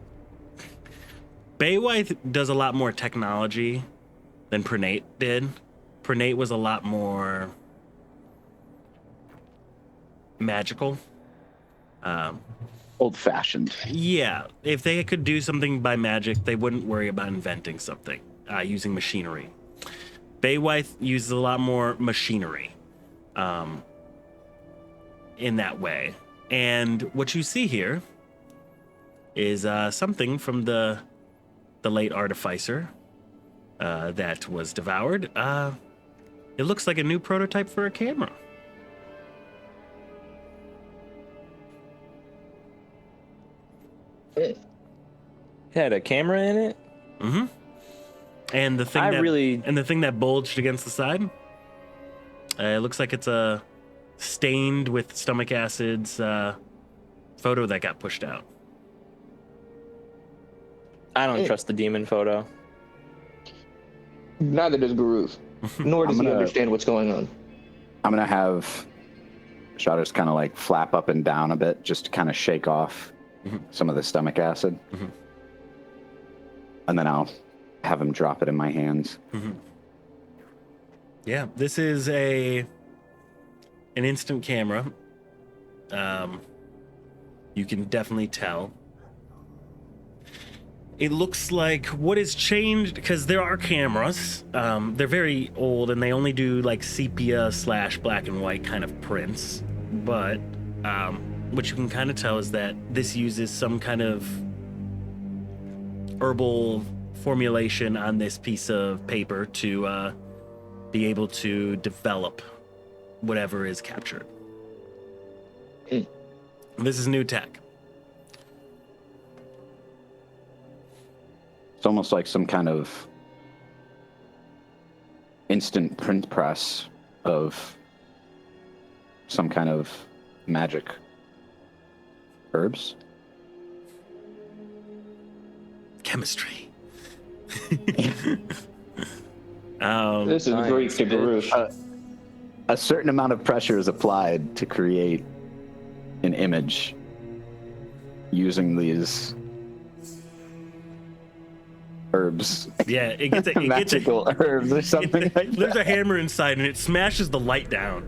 S2: Baywhite does a lot more technology than Pernate did. Pernate was a lot more magical.
S3: Old-fashioned.
S2: Yeah, if they could do something by magic, they wouldn't worry about inventing something using machinery. Baywhite uses a lot more machinery in that way. And what you see here is something from the late artificer that was devoured. It looks like a new prototype for a camera.
S1: It had a camera in it?
S2: Mm-hmm. And the thing the thing that bulged against the side, it looks like it's a stained with stomach acids photo that got pushed out.
S1: I don't trust the demon photo.
S4: Neither does Garuth. Nor does he
S3: gonna-
S4: understand what's going on.
S3: I'm gonna have Sharis kind of like flap up and down a bit, just to kind of shake off some of the stomach acid. And then I'll have him drop it in my hands.
S2: Yeah, this is an instant camera. You can definitely tell. It looks like what has changed, because there are cameras. They're very old and they only do like sepia / black and white kind of prints. But what you can kind of tell is that this uses some kind of herbal formulation on this piece of paper to be able to develop whatever is captured. This is new tech.
S3: It's almost like some kind of instant print press of some kind of magic herbs.
S2: Chemistry.
S4: This is Greek to Garuth.
S3: A certain amount of pressure is applied to create an image using these herbs.
S2: Yeah, it gets
S3: magical herbs or something like that.
S2: There's a hammer inside and it smashes the light down.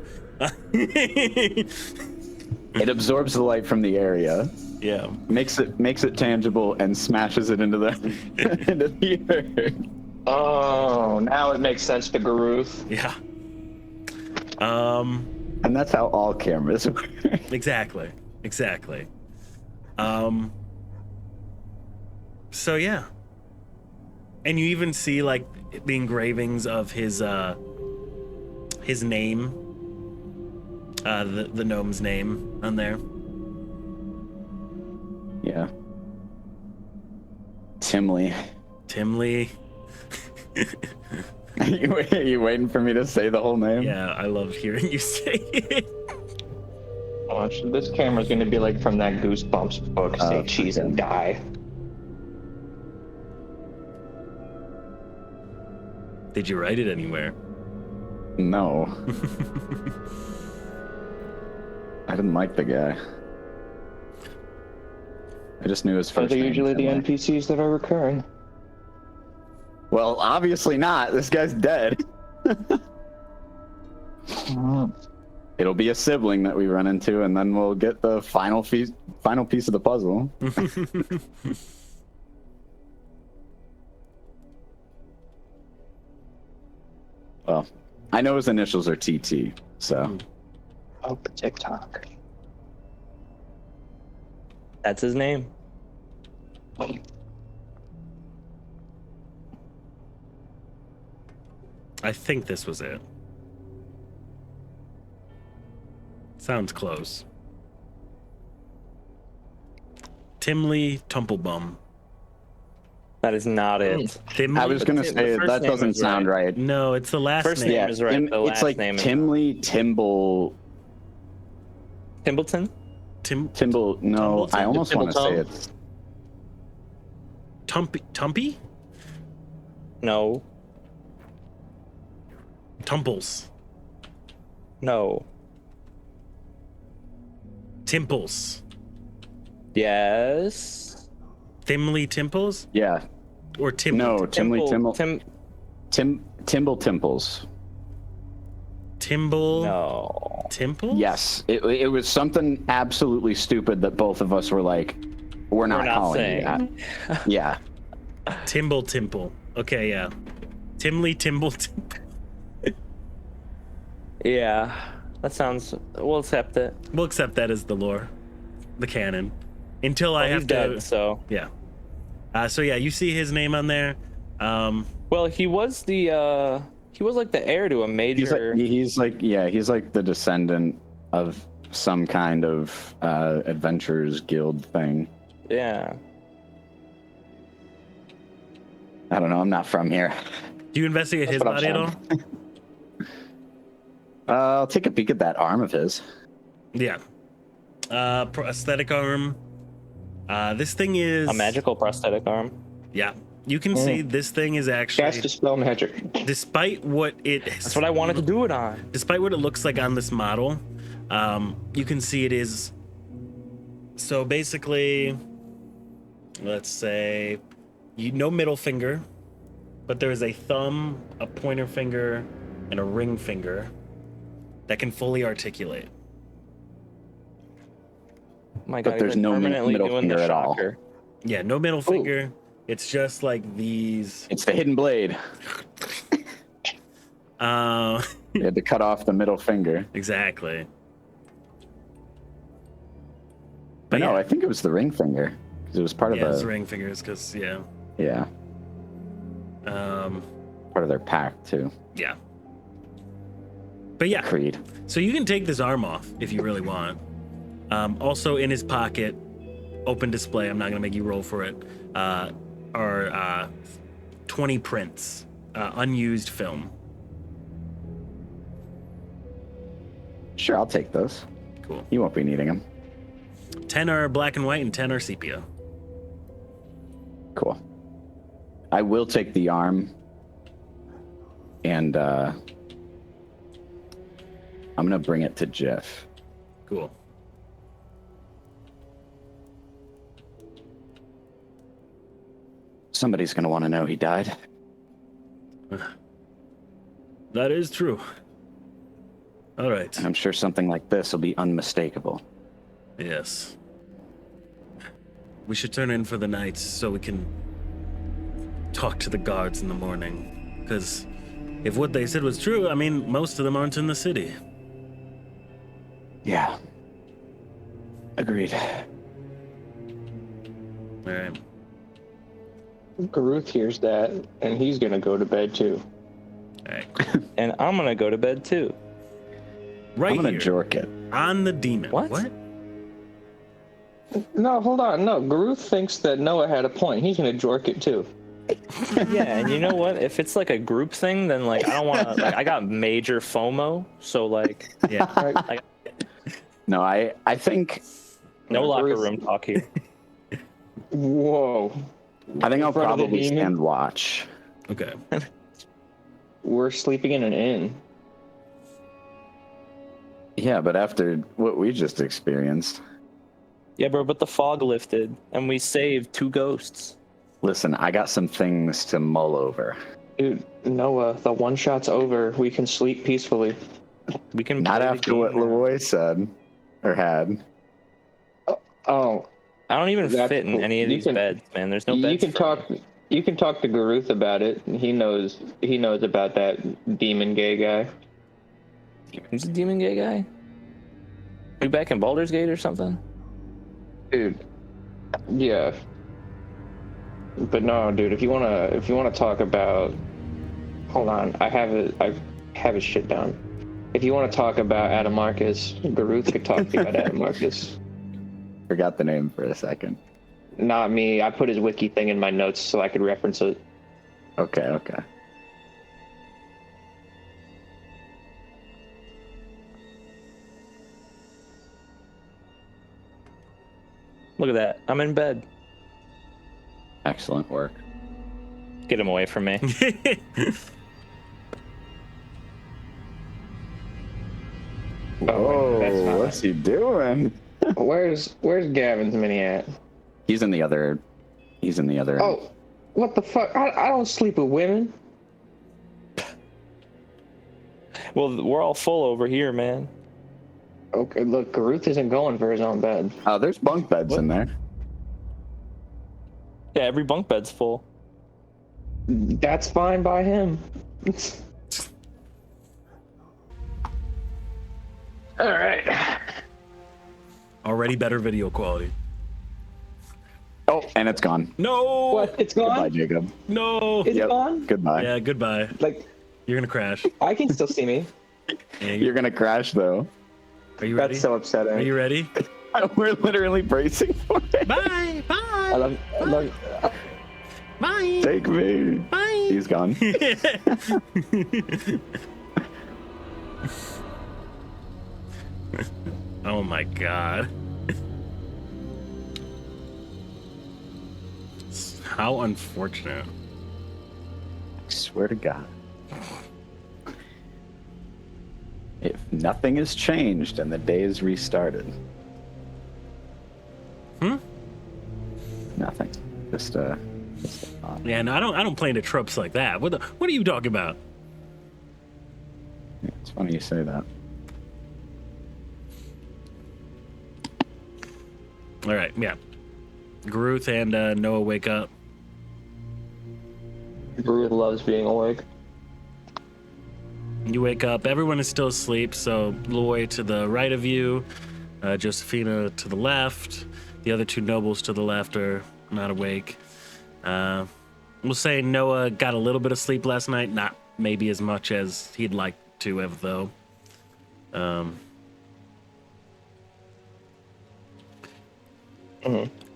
S3: It absorbs the light from the area.
S2: Yeah.
S3: Makes it tangible and smashes it into the into the earth.
S4: Oh, now it makes sense to Garuth.
S2: Yeah.
S3: And that's how all cameras work.
S2: Exactly. So yeah. And you even see like the engravings of his name, the gnome's name on there.
S3: Yeah. Timley. Are you waiting for me to say the whole name?
S2: Yeah, I love hearing you say it.
S4: Watch, this camera's gonna be like from that Goosebumps book, say cheese and die.
S2: Did you write it anywhere?
S3: No. I didn't like the guy. I just knew his first
S4: Those are
S3: name.
S4: usually the
S3: Timley.
S4: NPCs that are recurring.
S3: Well, obviously not. This guy's dead. It'll be a sibling that we run into, and then we'll get the final piece of the puzzle. Well, I know his initials are TT, so.
S4: Oh, TikTok.
S1: That's his name.
S2: I think this was it. Sounds close. Timley Tumplebum.
S1: That is not it.
S2: Timley?
S3: I was going to
S1: the
S3: say
S1: first
S3: that
S1: name
S3: doesn't
S1: is
S3: sound right.
S2: No, it's the last
S1: First
S2: name.
S1: name is right. The
S3: It's
S1: last
S3: like
S1: name is
S3: Timley, Timble,
S1: Timbleton.
S3: Timble. No,
S2: Timbleton?
S3: I almost want to say
S1: Timbleton?
S3: it's
S2: Tumpy?
S1: No.
S2: Tumples.
S1: No.
S2: Timples.
S1: Yes.
S2: Timley Timples?
S3: yeah.
S2: Or Timble?
S3: No, Timley, Timble Timples.
S2: Timble?
S1: No.
S2: Timples?
S3: Yes, it was something absolutely stupid that both of us were like, we're not calling
S1: saying.
S3: it that. Yeah.
S2: Timble Timple. Okay, yeah. Timley Timble Timple.
S1: Yeah. That sounds. We'll accept it.
S2: We'll accept that as the lore, the canon. Until I
S1: Well,
S2: have
S1: he's
S2: to.
S1: dead, so.
S2: Yeah. So yeah, you see his name on there.
S1: Well, he was the. He was like the heir to a major.
S3: He's like the descendant of some kind of adventurers guild thing.
S1: Yeah.
S3: I don't know. I'm not from here.
S2: Do you investigate his
S3: That's what
S2: body at
S3: I'm
S2: all?
S3: I'll take a peek at that arm of his.
S2: Yeah. Prosthetic arm. This thing is
S1: A magical prosthetic arm.
S2: Yeah. You can see this thing is actually,
S4: Cast Dispel Magic.
S2: despite what it
S1: That's what I wanted to do it on.
S2: despite what it looks like on this model, you can see it is. So basically, let's say, no middle finger, but there is a thumb, a pointer finger, and a ring finger that can fully articulate.
S1: My
S3: But
S1: God,
S3: there's
S1: he's
S3: no
S1: permanently
S3: middle
S1: doing the
S3: finger at all.
S1: shocker.
S2: Yeah, no middle finger. It's just like these.
S3: It's the hidden blade. You had to cut off the middle finger.
S2: Exactly.
S3: But no,
S2: yeah.
S3: I think it was the ring finger because it was part
S2: Yeah,
S3: of
S2: it's
S3: the
S2: ring fingers, because
S3: yeah part of their pact too.
S2: yeah. But yeah,
S3: Creed.
S2: so you can take this arm off if you really want. Also in his pocket, open display, I'm not gonna make you roll for it, are 20 prints, unused film.
S3: Sure, I'll take those.
S2: Cool.
S3: You won't be needing them.
S2: 10 are black and white and 10 are sepia.
S3: Cool. I will take the arm, and I'm gonna bring it to Jeff.
S2: Cool.
S3: Somebody's gonna want to know he died.
S2: That is true. All right.
S3: And I'm sure something like this will be unmistakable.
S2: Yes. We should turn in for the night so we can talk to the guards in the morning. Because if what they said was true, I mean, most of them aren't in the city.
S3: Yeah. Agreed.
S2: All right.
S4: Garuth hears that, and he's gonna go to bed too.
S2: All right.
S1: And I'm gonna go to bed too.
S2: Right
S3: I'm gonna
S2: here
S3: jork it.
S2: on the demon.
S1: What?
S4: No, hold on. No, Garuth thinks that Noah had a point. He's gonna jork it too.
S1: Yeah, and you know what? If it's like a group thing, then like I don't want to. Like I got major FOMO, so like
S2: Yeah.
S4: Right?
S3: No, I think
S1: no locker room talk here.
S4: Whoa.
S3: I'll
S4: In front of the
S3: probably
S4: demon?
S3: stand watch.
S2: Okay.
S4: We're sleeping in an inn.
S3: Yeah, but after what we just experienced,
S1: Yeah, bro, but the fog lifted and we saved 2 ghosts.
S3: listen, I got some things to mull over.
S4: Dude, Noah, the one shot's over. We can sleep peacefully.
S1: We can
S3: Not
S1: play the
S3: after what
S1: game now.
S3: Luoy said or had.
S4: Oh,
S1: I don't even
S4: That's
S1: fit in
S4: cool.
S1: any of
S4: You
S1: these
S4: can-
S1: beds, man. There's no
S4: you
S1: beds.
S4: can talk. You can talk to Garuth about it. He knows about that demon gay guy.
S1: Who's the demon gay guy? We back in Baldur's Gate or something?
S4: Dude. Yeah. But no, dude. If you wanna talk about, hold on. I have his shit down. If you want to talk about Adamarcus, Garuth could talk to you about Adamarcus.
S3: Forgot the name for a second.
S4: Not me. I put his wiki thing in my notes so I could reference it.
S3: Okay.
S1: Look at that. I'm in bed.
S3: Excellent work.
S1: Get him away from me.
S3: Oh,
S4: that's not-
S3: what's he doing?
S4: Where's Gavin's mini at?
S3: He's in the other.
S4: Oh, what the fuck? I don't sleep with women.
S1: Well, we're all full over here, man.
S4: Okay, look, Garuth isn't going for his own bed.
S3: Oh, there's bunk beds in there.
S1: Yeah, every bunk bed's full.
S4: That's fine by him. All right.
S2: Already better video quality.
S3: Oh, and it's gone.
S2: No.
S4: What? It's
S3: Goodbye,
S4: gone?
S3: Jacob.
S2: No.
S4: It's
S3: Yep.
S4: gone?
S3: Goodbye.
S2: Yeah. Goodbye.
S4: Like,
S2: You're gonna crash.
S4: I can still see me.
S2: Yeah,
S3: You're gonna crash though.
S2: Are you ready?
S4: That's so upsetting.
S2: Are you ready?
S3: We're literally bracing for it.
S2: Bye.
S4: I
S2: Bye.
S4: love
S2: Bye.
S3: Take me.
S2: Bye.
S3: He's gone.
S2: Oh my god. How unfortunate.
S3: Swear to God. If nothing has changed and the day is restarted.
S2: Hmm?
S3: Nothing. Just
S2: Yeah, no, I don't play into tropes like that. What are you talking about?
S3: It's funny you say that.
S2: All right, yeah. Garuth and Nowa wake up.
S4: Garuth loves being awake.
S2: You wake up. Everyone is still asleep. So Luoy to the right of you, Josephina to the left. The other two nobles to the left are not awake. We'll say Nowa got a little bit of sleep last night. Not maybe as much as he'd like to have, though.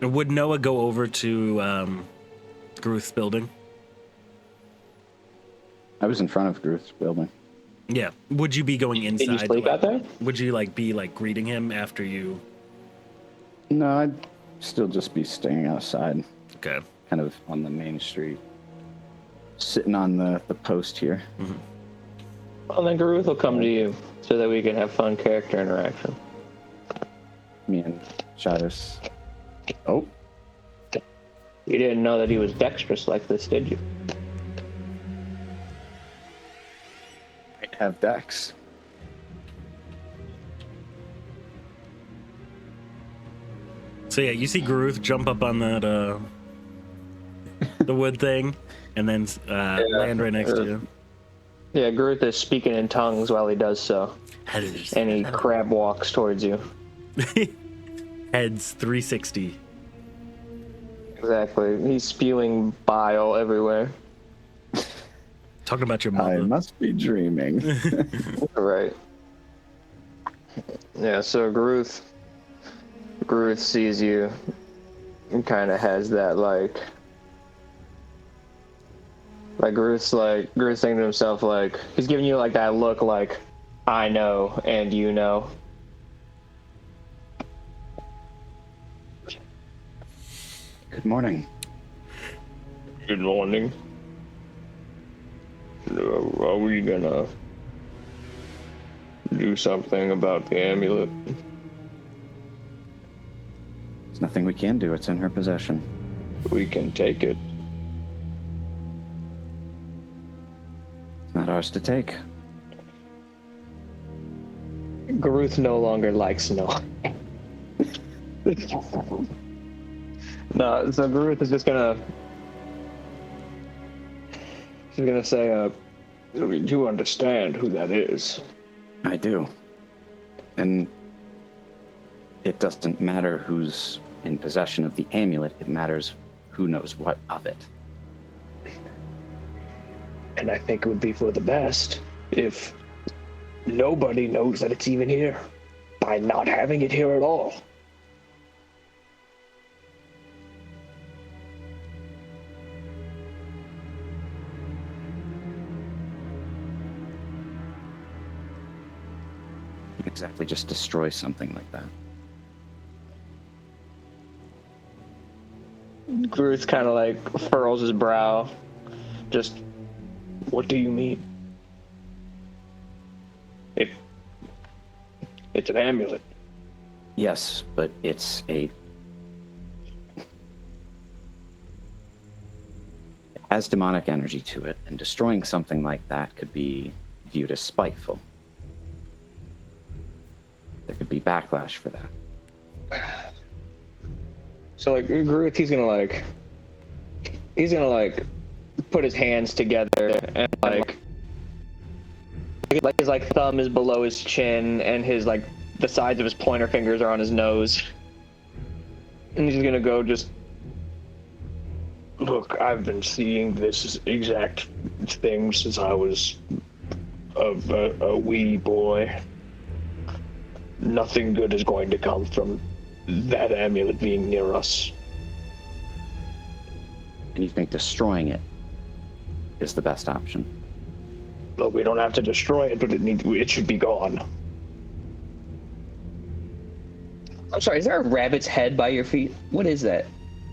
S2: Would Nowa go over to Garuth's building?
S3: I was in front of Garuth's building.
S2: Yeah. Would you be going inside?
S4: Did you sleep out there?
S2: Would you be greeting him after you?
S3: No, I'd still just be staying outside,
S2: Okay.
S3: kind of on the main street, sitting on the post here.
S4: Well, then Garuth will come to you so that we can have fun character interaction.
S3: Me and Shadis. Oh,
S4: You didn't know that he was dexterous like this, did you?
S3: might have Dex.
S2: So yeah, you see Garuth jump up on that the wood thing, and then land right next to you.
S4: Yeah, Garuth is speaking in tongues while he does so. And he crab walks towards you.
S2: Heads 360.
S4: Exactly. He's spewing bile everywhere.
S2: Talking about your
S3: I
S2: mother.
S3: must be dreaming.
S4: Right. Yeah, so Garuth sees you and kind of has that Garuth's thinking to himself he's giving you that look I know and you know.
S3: Good morning.
S4: Good morning. Are we gonna do something about the amulet?
S3: There's nothing we can do. It's in her possession.
S4: We can take it.
S3: It's not ours to take.
S4: Garuth no longer likes Nowa. No, so Garuth is just gonna say, you understand who that is.
S3: I do. And it doesn't matter who's in possession of the amulet. It matters who knows what of it.
S4: And I think it would be for the best if nobody knows that it's even here by not having it here at all.
S3: Exactly, just destroy something like that.
S4: Garuth kind of furrows his brow. Just, what do you mean? It's an amulet.
S3: Yes, but it's it has demonic energy to it, and destroying something like that could be viewed as spiteful. There could be backlash for that.
S4: So Garuth, he's gonna put his hands together and his thumb is below his chin and his the sides of his pointer fingers are on his nose. And he's gonna go look, I've been seeing this exact thing since I was a wee boy. Nothing good is going to come from that amulet being near us.
S3: And you think destroying it is the best option?
S4: Look, we don't have to destroy it, but it should be gone. I'm sorry, is there a rabbit's head by your feet? What is that?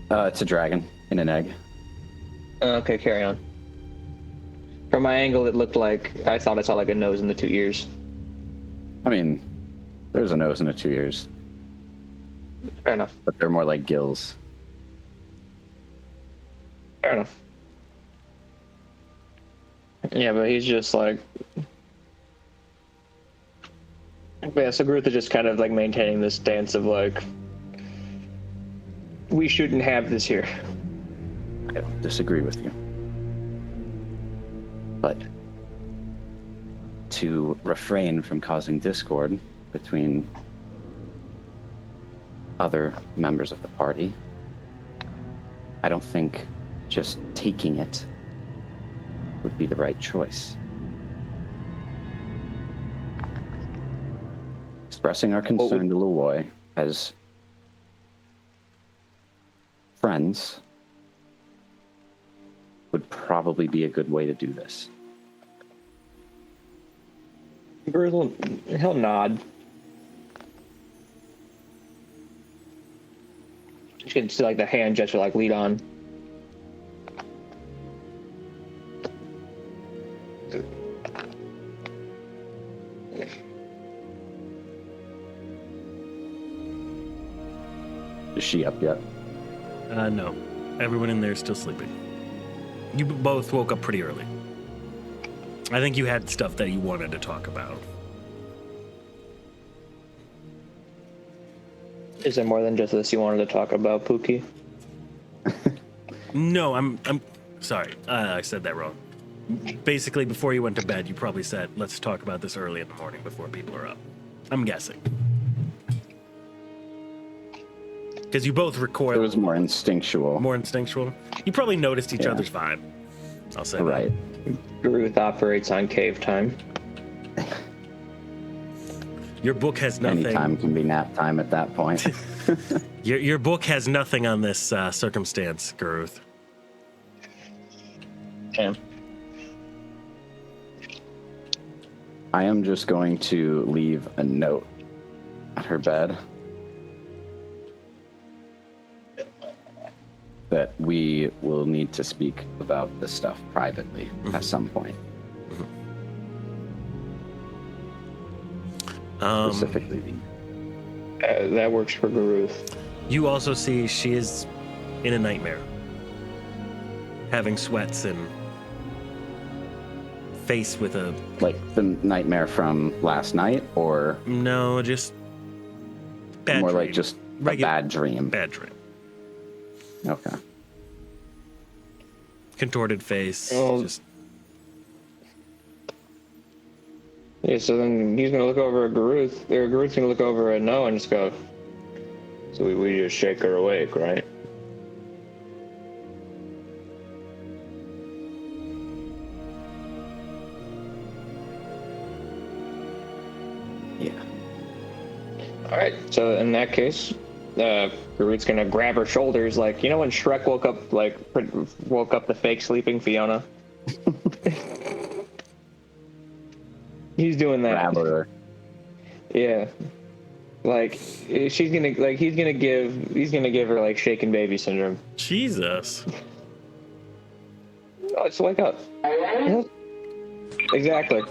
S3: It's a dragon in an egg.
S4: Okay, carry on. From my angle, it looked I thought I saw a nose and the 2 ears.
S3: I mean, there's a nose and 2 ears,
S4: Fair enough.
S3: but they're more like gills.
S4: Fair enough. Yeah, but he's just like. Yeah, so Garuth is just kind of like maintaining this stance of like, we shouldn't have this here.
S3: I don't disagree with you. But to refrain from causing discord between other members of the party, I don't think just taking it would be the right choice. Expressing our concern to Luoy as friends would probably be a good way to do this.
S4: He'll nod. You can see like the hand gesture, like lead on.
S3: Is she up yet?
S2: No. Everyone in there is still sleeping. You both woke up pretty early. I think you had stuff that you wanted to talk about.
S4: Is there more than just this you wanted to talk about, Pookie?
S2: No, I'm sorry. I said that wrong. Basically, before you went to bed, you probably said, let's talk about this early in the morning before people are up. I'm guessing. Because you both recoiled.
S3: It was more instinctual.
S2: More instinctual? You probably noticed each other's vibe. I'll say
S3: Right.
S4: Garuth operates on cave time.
S2: that. Your book has nothing.
S3: Any time can be nap time at that point.
S2: Your book has nothing on this circumstance, Garuth.
S4: Damn.
S3: I am just going to leave a note at her bed that we will need to speak about this stuff privately at some point. Specifically.
S4: That works for Garuth.
S2: You also see she is in a nightmare, having sweats and face with a...
S3: Like the nightmare from last night, or
S2: No, just bad
S3: more
S2: dream.
S3: like just a bad dream?
S2: Bad dream.
S3: Okay.
S2: Contorted face.
S4: Oh.
S2: Just
S4: Yeah, so then he's gonna look over at Garuth. Or Garuth's gonna look over at Nowa and just go, so we just shake her awake, right?
S3: Yeah.
S4: Alright, so in that case, Garuth's gonna grab her shoulders like, you know when Shrek woke up the fake sleeping Fiona? He's doing that.
S3: Grab her.
S4: Yeah. Like he's gonna give her like shaken baby syndrome.
S2: Jesus.
S4: Oh, just wake up. Exactly.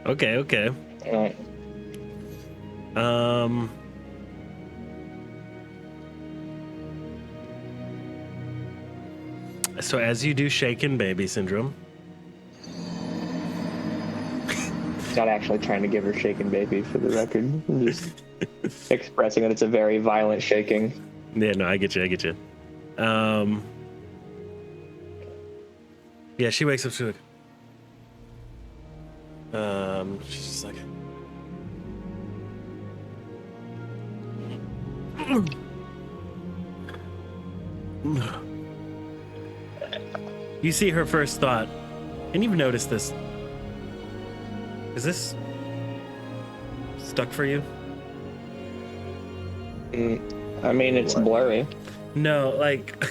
S2: Okay.
S4: Alright.
S2: So as you do shaken baby syndrome,
S4: Not actually trying to give her shaken baby for the record. I'm just expressing that it's a very violent shaking.
S2: yeah, no, I get you. Yeah, she wakes up to it. She's just like, you see her first thought, and you've noticed this. Is this stuck for you?
S4: I mean, it's blurry.
S2: No, like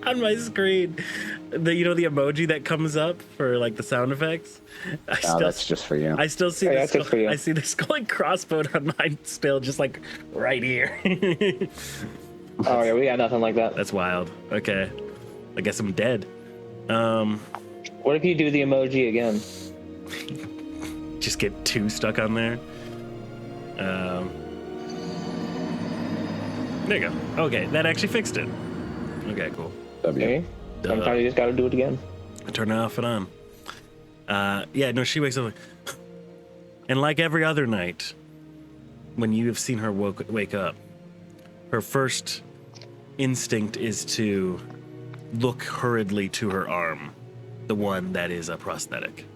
S2: on my screen, the emoji that comes up for like the sound effects.
S3: That's just for you.
S2: I still see
S4: Oh,
S2: the
S4: yeah, that's just for you.
S2: I see the skull and crossbone on mine still, just like right here.
S4: Oh yeah, we got nothing like that.
S2: That's wild. Okay, I guess I'm dead.
S4: What if you do the emoji again?
S2: Just get 2 stuck on there. There you go. Okay, that actually fixed it. Okay, cool.
S3: W.
S4: Okay. Sometimes you just gotta do it again.
S2: I turn it off and on. Yeah, no, she wakes up. And like every other night, when you have seen her wake up, her first instinct is to look hurriedly to her arm, the one that is a prosthetic.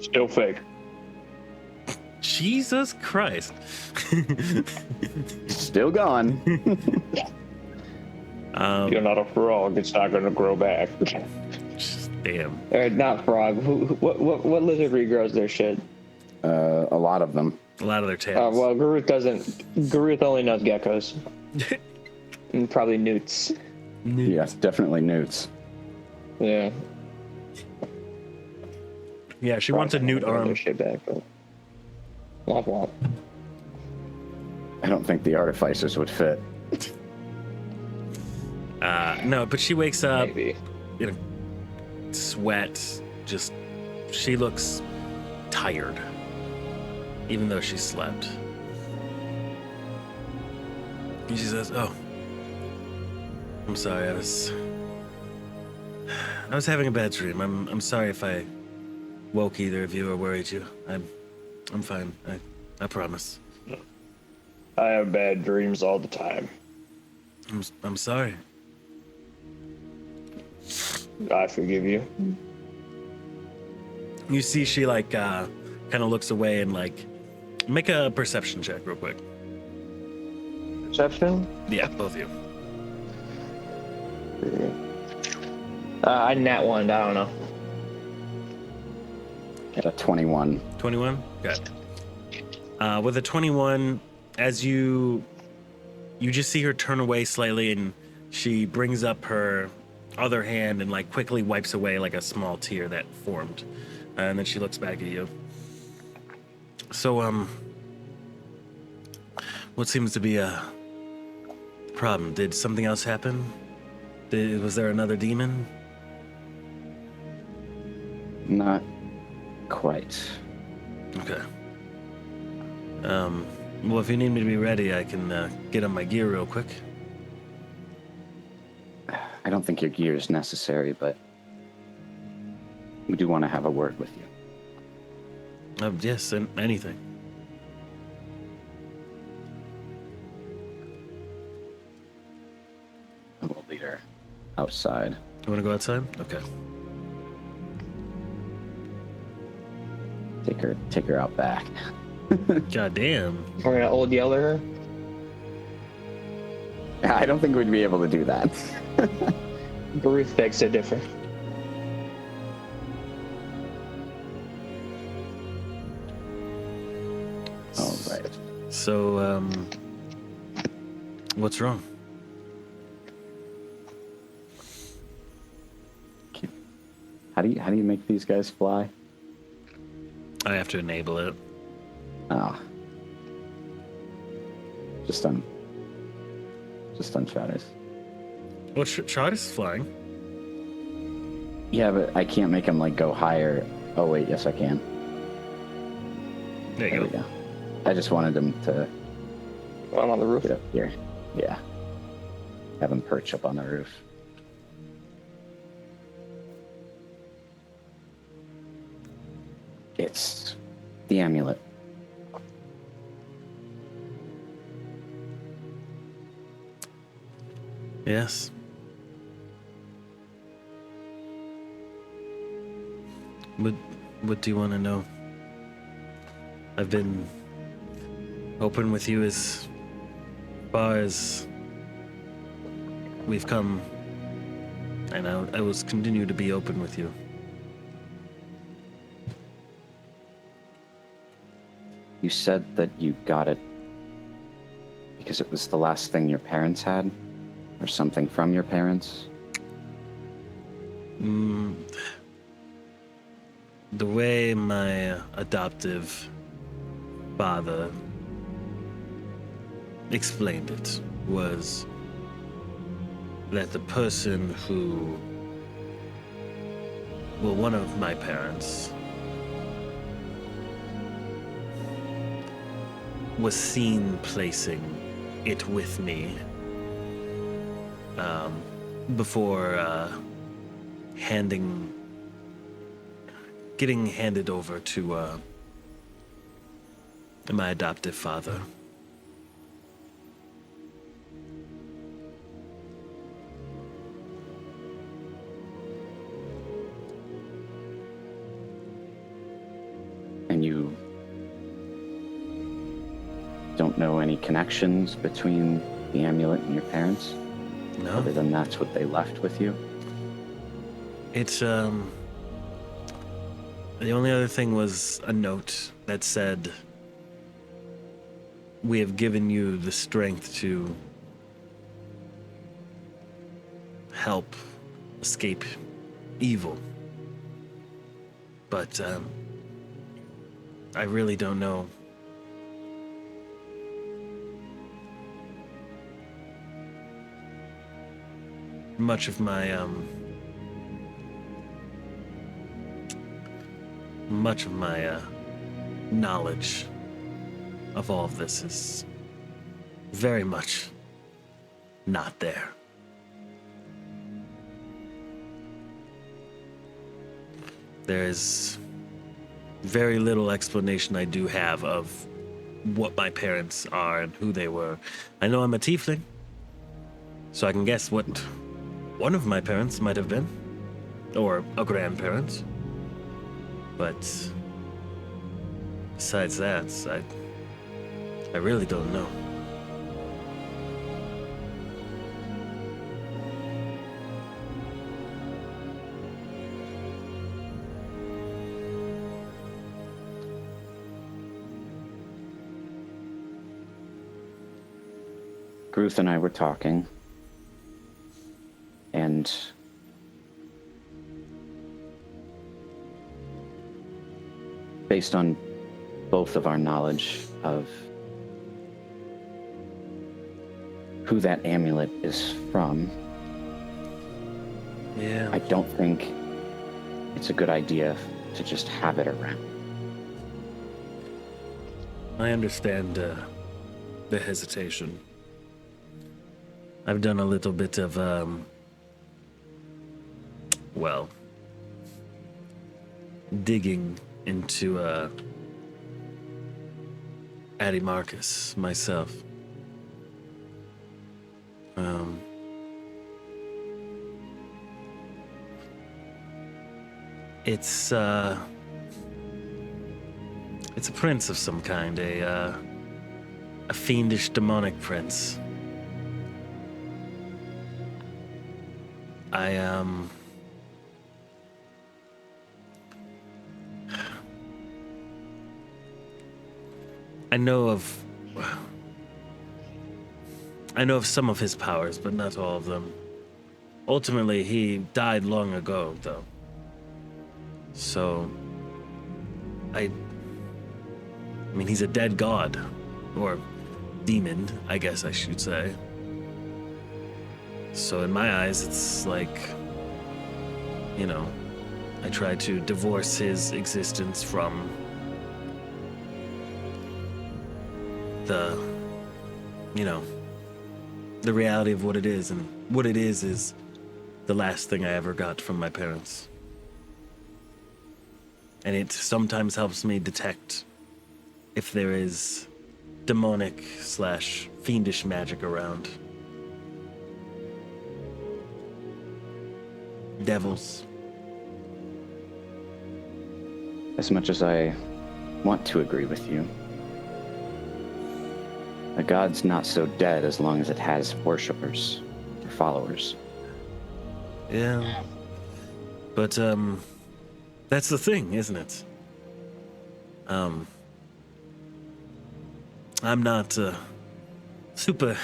S4: Still fake.
S2: Jesus Christ.
S3: Still gone.
S4: You're not a frog. It's not gonna grow back.
S2: Damn.
S4: Not frog. What lizard regrows their shit?
S3: A lot of them.
S2: A lot of their tails.
S4: Well, Garuth doesn't. Garuth only knows geckos. And probably newts.
S3: Yes, definitely newts.
S4: Yeah.
S2: Yeah, she wants a newt
S4: Grow
S2: arm.
S4: their shit back, but womp womp.
S3: I don't think the artificers would fit.
S2: No, but she wakes up
S4: Maybe.
S2: in a sweat. Just, she looks tired, even though she slept. And she says, "Oh, I'm sorry. I was having a bad dream. I'm sorry if I woke either of you or worried you. I'm fine. I promise.
S4: I have bad dreams all the time.
S2: I'm sorry."
S4: I forgive you.
S2: You see, she like kind of looks away and like make a perception check real quick.
S4: Perception?
S2: Yeah, both of you.
S4: I nat one. I don't know.
S3: At a 21.
S2: 21? Okay. With a 21, as you just see her turn away slightly, and she brings up her other hand and like quickly wipes away like a small tear that formed. And then she looks back at you. So, what seems to be a problem? Did something else happen? Was there another demon?
S3: Not quite.
S2: Okay. Well, if you need me to be ready, I can get on my gear real quick.
S3: I don't think your gear is necessary, but we do want to have a word with you.
S2: Yes, and anything.
S3: We'll lead her outside.
S2: You want to go outside? Okay.
S3: Take her out back.
S2: God damn.
S4: We're gonna old yell at her.
S3: I don't think we'd be able to do that.
S4: Garuth begs to differ.
S3: All right.
S2: So, what's wrong?
S3: How do you make these guys fly?
S2: I have to enable it.
S3: Oh. Just on Shadows.
S2: Well, Shard is flying.
S3: Yeah, but I can't make them like go higher. Oh wait, yes I can.
S2: There
S3: There
S2: you
S3: we
S2: go.
S3: go. I just wanted them to
S4: I'm on the roof.
S3: get up here. Yeah. Have them perch up on the roof. It's the amulet.
S2: Yes. What do you want to know? I've been open with you as far as we've come, and I will continue to be open with you.
S3: You said that you got it because it was the last thing your parents had? Or something from your parents?
S2: The way my adoptive father explained it was that the person who, well, one of my parents was seen placing it with me before getting handed over to my adoptive father.
S3: And you don't know any connections between the amulet and your parents?
S2: No.
S3: Other than that's what they left with you?
S2: It's, the only other thing was a note that said, "We have given you the strength to help escape evil." But, I really don't know. Much of my knowledge of all of this is very much not there. There is very little explanation I do have of what my parents are and who they were. I know I'm a tiefling, so I can guess what one of my parents might have been, or a grandparent. But besides that, I really don't know.
S3: Garuth and I were talking, and based on both of our knowledge of who that amulet is from,
S2: Yeah.
S3: I don't think it's a good idea to just have it around.
S2: I understand the hesitation. I've done a little bit of, digging into Addie Marcus myself. It's a prince of some kind, a fiendish demonic prince. I know of some of his powers, but not all of them. Ultimately, he died long ago, though. So, I mean, he's a dead god, or demon, I guess I should say. So in my eyes, it's like, I try to divorce his existence from the reality of what it is. And what it is the last thing I ever got from my parents. And it sometimes helps me detect if there is demonic/fiendish magic around. Devils.
S3: As much as I want to agree with you, a god's not so dead as long as it has worshippers or followers.
S2: Yeah. But, that's the thing, isn't it? I'm not, super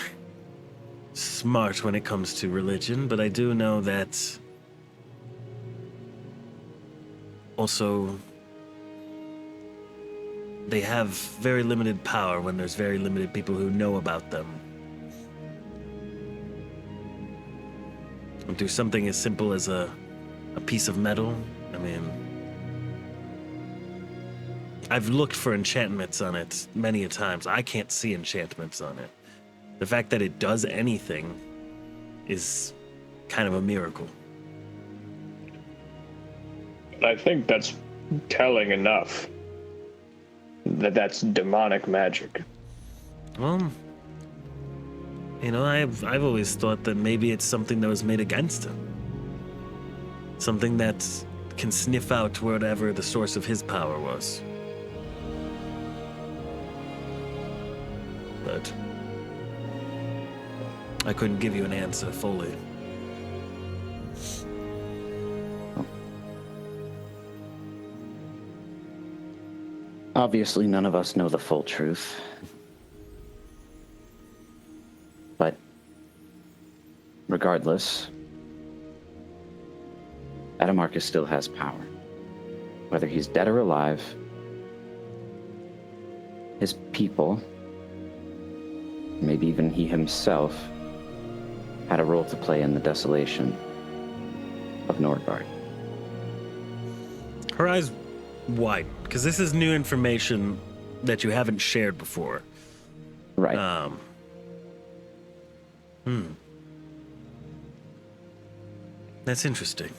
S2: smart when it comes to religion, but I do know that also they have very limited power when there's very limited people who know about them. And do something as simple as a piece of metal, I mean, I've looked for enchantments on it many a times. I can't see enchantments on it. The fact that it does anything is kind of a miracle.
S4: I think that's telling enough that that's demonic magic.
S2: Well, you know, I've always thought that maybe it's something that was made against him. Something that can sniff out whatever the source of his power was. But I couldn't give you an answer fully.
S3: Obviously, none of us know the full truth. But regardless, Adamarcus still has power. Whether he's dead or alive, his people, maybe even he himself, had a role to play in the desolation of Nordgard.
S2: Her eyes wide, because this is new information that you haven't shared before.
S3: Right.
S2: That's interesting.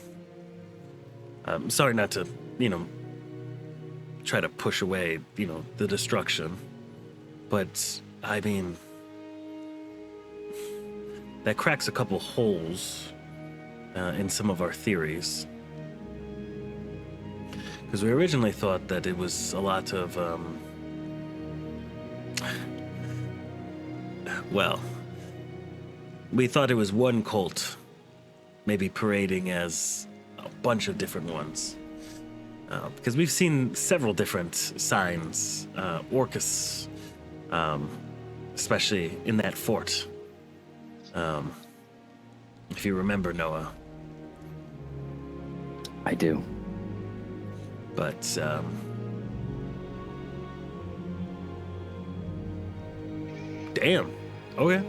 S2: Sorry not to, try to push away, the destruction. But, I mean, that cracks a couple holes in some of our theories. Because we originally thought that it was a lot of, we thought it was one cult, maybe parading as a bunch of different ones. Because we've seen several different signs, Orcus, especially in that fort. If you remember, Nowa.
S3: I do.
S2: But, damn. Okay.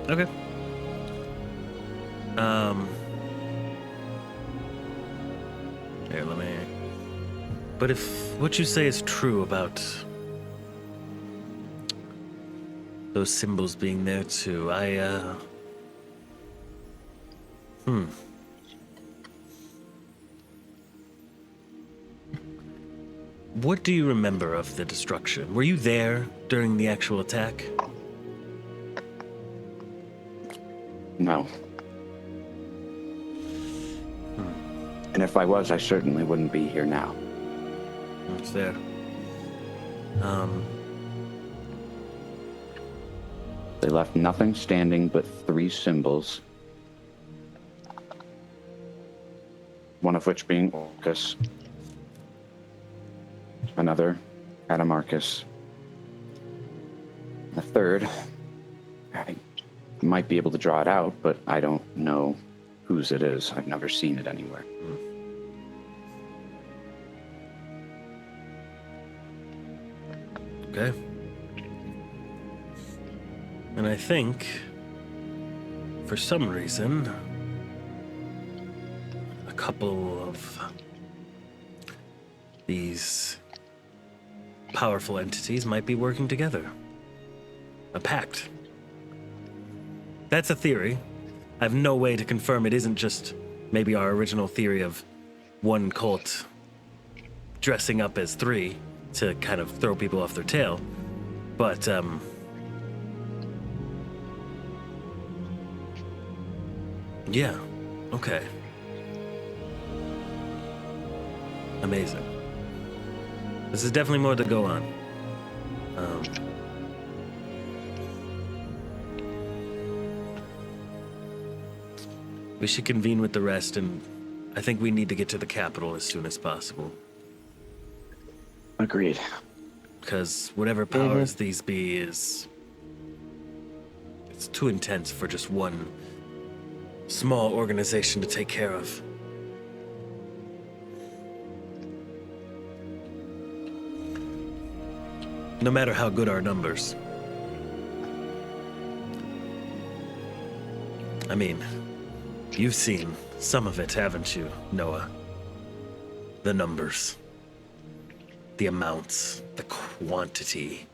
S2: Okay. Here, let me... But if what you say is true about those symbols being there too, What do you remember of the destruction? Were you there during the actual attack?
S3: No. And if I was, I certainly wouldn't be here now.
S2: That's fair.
S3: They left nothing standing but 3 symbols. One of which being Orcus. Another, Adamarcus. The third, I might be able to draw it out, but I don't know whose it is. I've never seen it anywhere.
S2: Okay. And I think, for some reason, a couple of these powerful entities might be working together. A pact. That's a theory. I have no way to confirm it isn't just maybe our original theory of one cult dressing up as 3 to kind of throw people off their tail. But, yeah, okay. Amazing. This is definitely more to go on. We should convene with the rest, and I think we need to get to the capital as soon as possible.
S3: Agreed.
S2: Because whatever powers these be it's too intense for just one small organization to take care of. No matter how good our numbers. I mean, you've seen some of it, haven't you, Nowa? The numbers. The amounts. The quantity.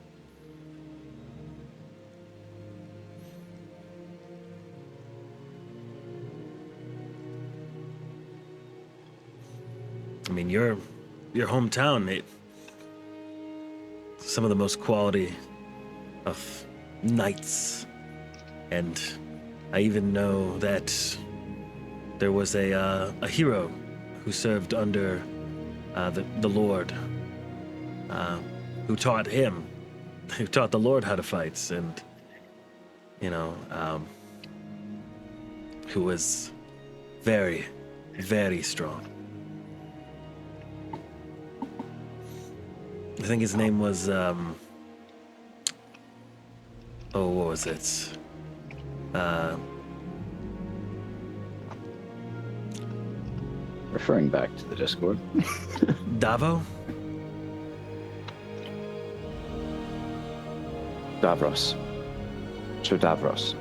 S2: I mean, your hometown, some of the most quality of knights, and I even know that there was a hero who served under the Lord, who taught the Lord how to fight, and who was very, very strong. I think his name was, what was it?
S3: Referring back to the Discord.
S2: Davo?
S3: Davros. Sir Davros.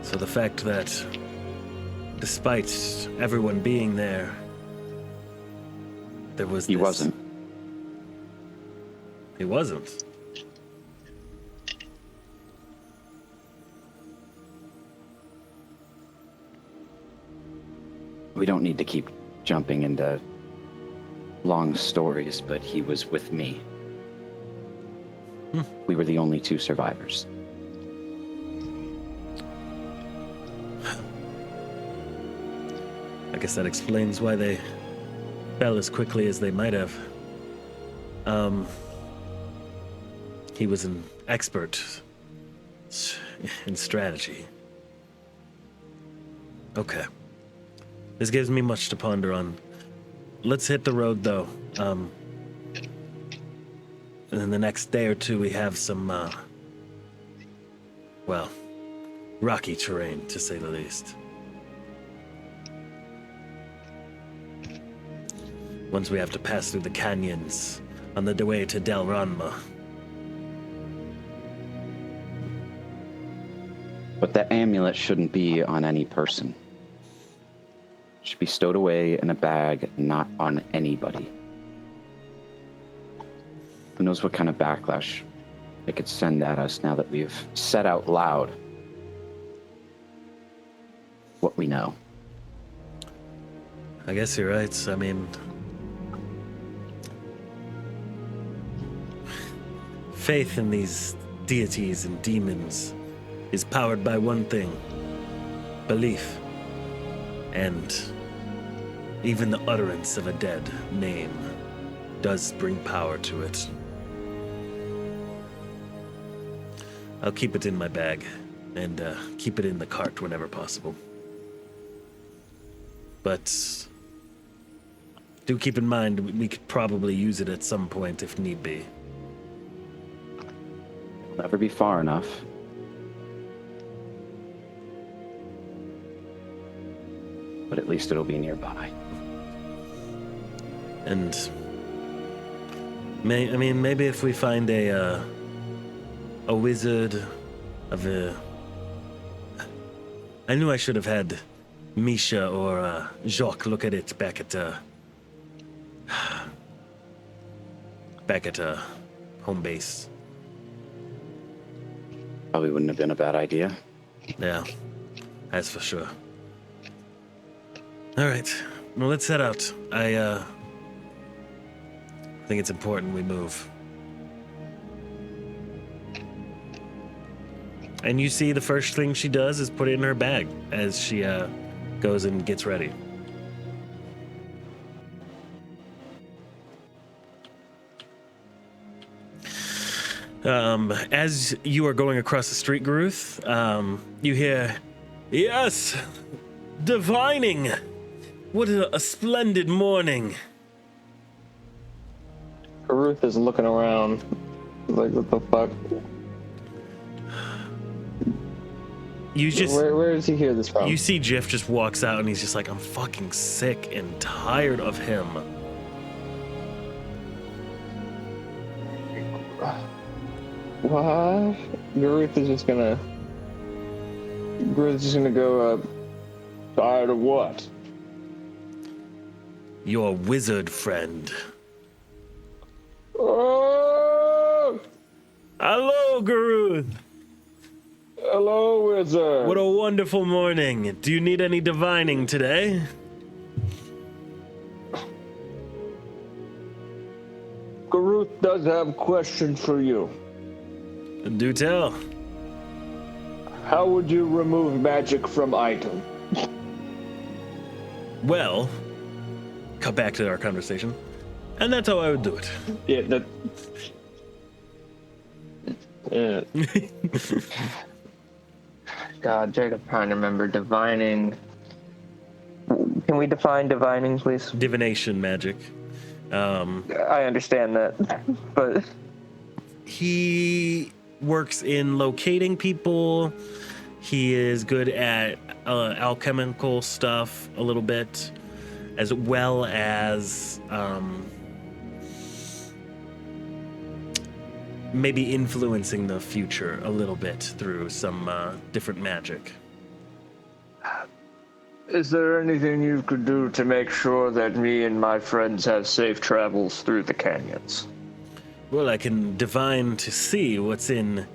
S2: So the fact that, despite everyone being there, there was
S3: He
S2: this...
S3: wasn't.
S2: He wasn't.
S3: We don't need to keep jumping into long stories, but he was with me. We were the only two survivors.
S2: I guess that explains why they fell as quickly as they might have. He was an expert in strategy. Okay. This gives me much to ponder on. Let's hit the road, though. And then the next day or two, we have some, rocky terrain, to say the least. Once we have to pass through the canyons on the way to Del Ranma.
S3: But the amulet shouldn't be on any person. It should be stowed away in a bag, not on anybody. Who knows what kind of backlash it could send at us now that we've said out loud what we know.
S2: I guess you're right. I mean, faith in these deities and demons is powered by one thing: belief. And even the utterance of a dead name does bring power to it. I'll keep it in my bag and keep it in the cart whenever possible. But do keep in mind, we could probably use it at some point if need be.
S3: It'll never be far enough. But at least it'll be nearby.
S2: And maybe if we find a wizard of a... I knew I should have had Misha or Jacques look at it back at home base.
S3: Probably wouldn't have been a bad idea.
S2: Yeah, that's for sure. All right, well, let's head out. I think it's important we move. And you see the first thing she does is put it in her bag as she goes and gets ready. As you are going across the street, Garuth, you hear, "Yes, divining! What a splendid morning!"
S4: Garuth is looking around, like, what the fuck?
S2: You just
S4: Where does he hear this from?
S2: You see Jiff just walks out and he's just like, "I'm fucking sick and tired of him."
S4: What? Garuth is just gonna go, tired of what?
S2: Your wizard friend.
S4: Oh!
S2: Hello, Garuth.
S4: Hello, wizard.
S2: What a wonderful morning. Do you need any divining today?
S4: Garuth does have a question for you.
S2: Do tell.
S4: How would you remove magic from item?
S2: Well, cut back to our conversation. And that's how I would do it.
S4: Yeah, that. Yeah. God, Jacob, trying to remember divining. Can we define divining, please?
S2: Divination magic.
S4: I understand that, but
S2: He works in locating people. He is good at alchemical stuff a little bit, as well as maybe influencing the future a little bit through some different magic.
S4: is there anything you could do to make sure that me and my friends have safe travels through the canyons?
S2: Well, I can divine to see what's in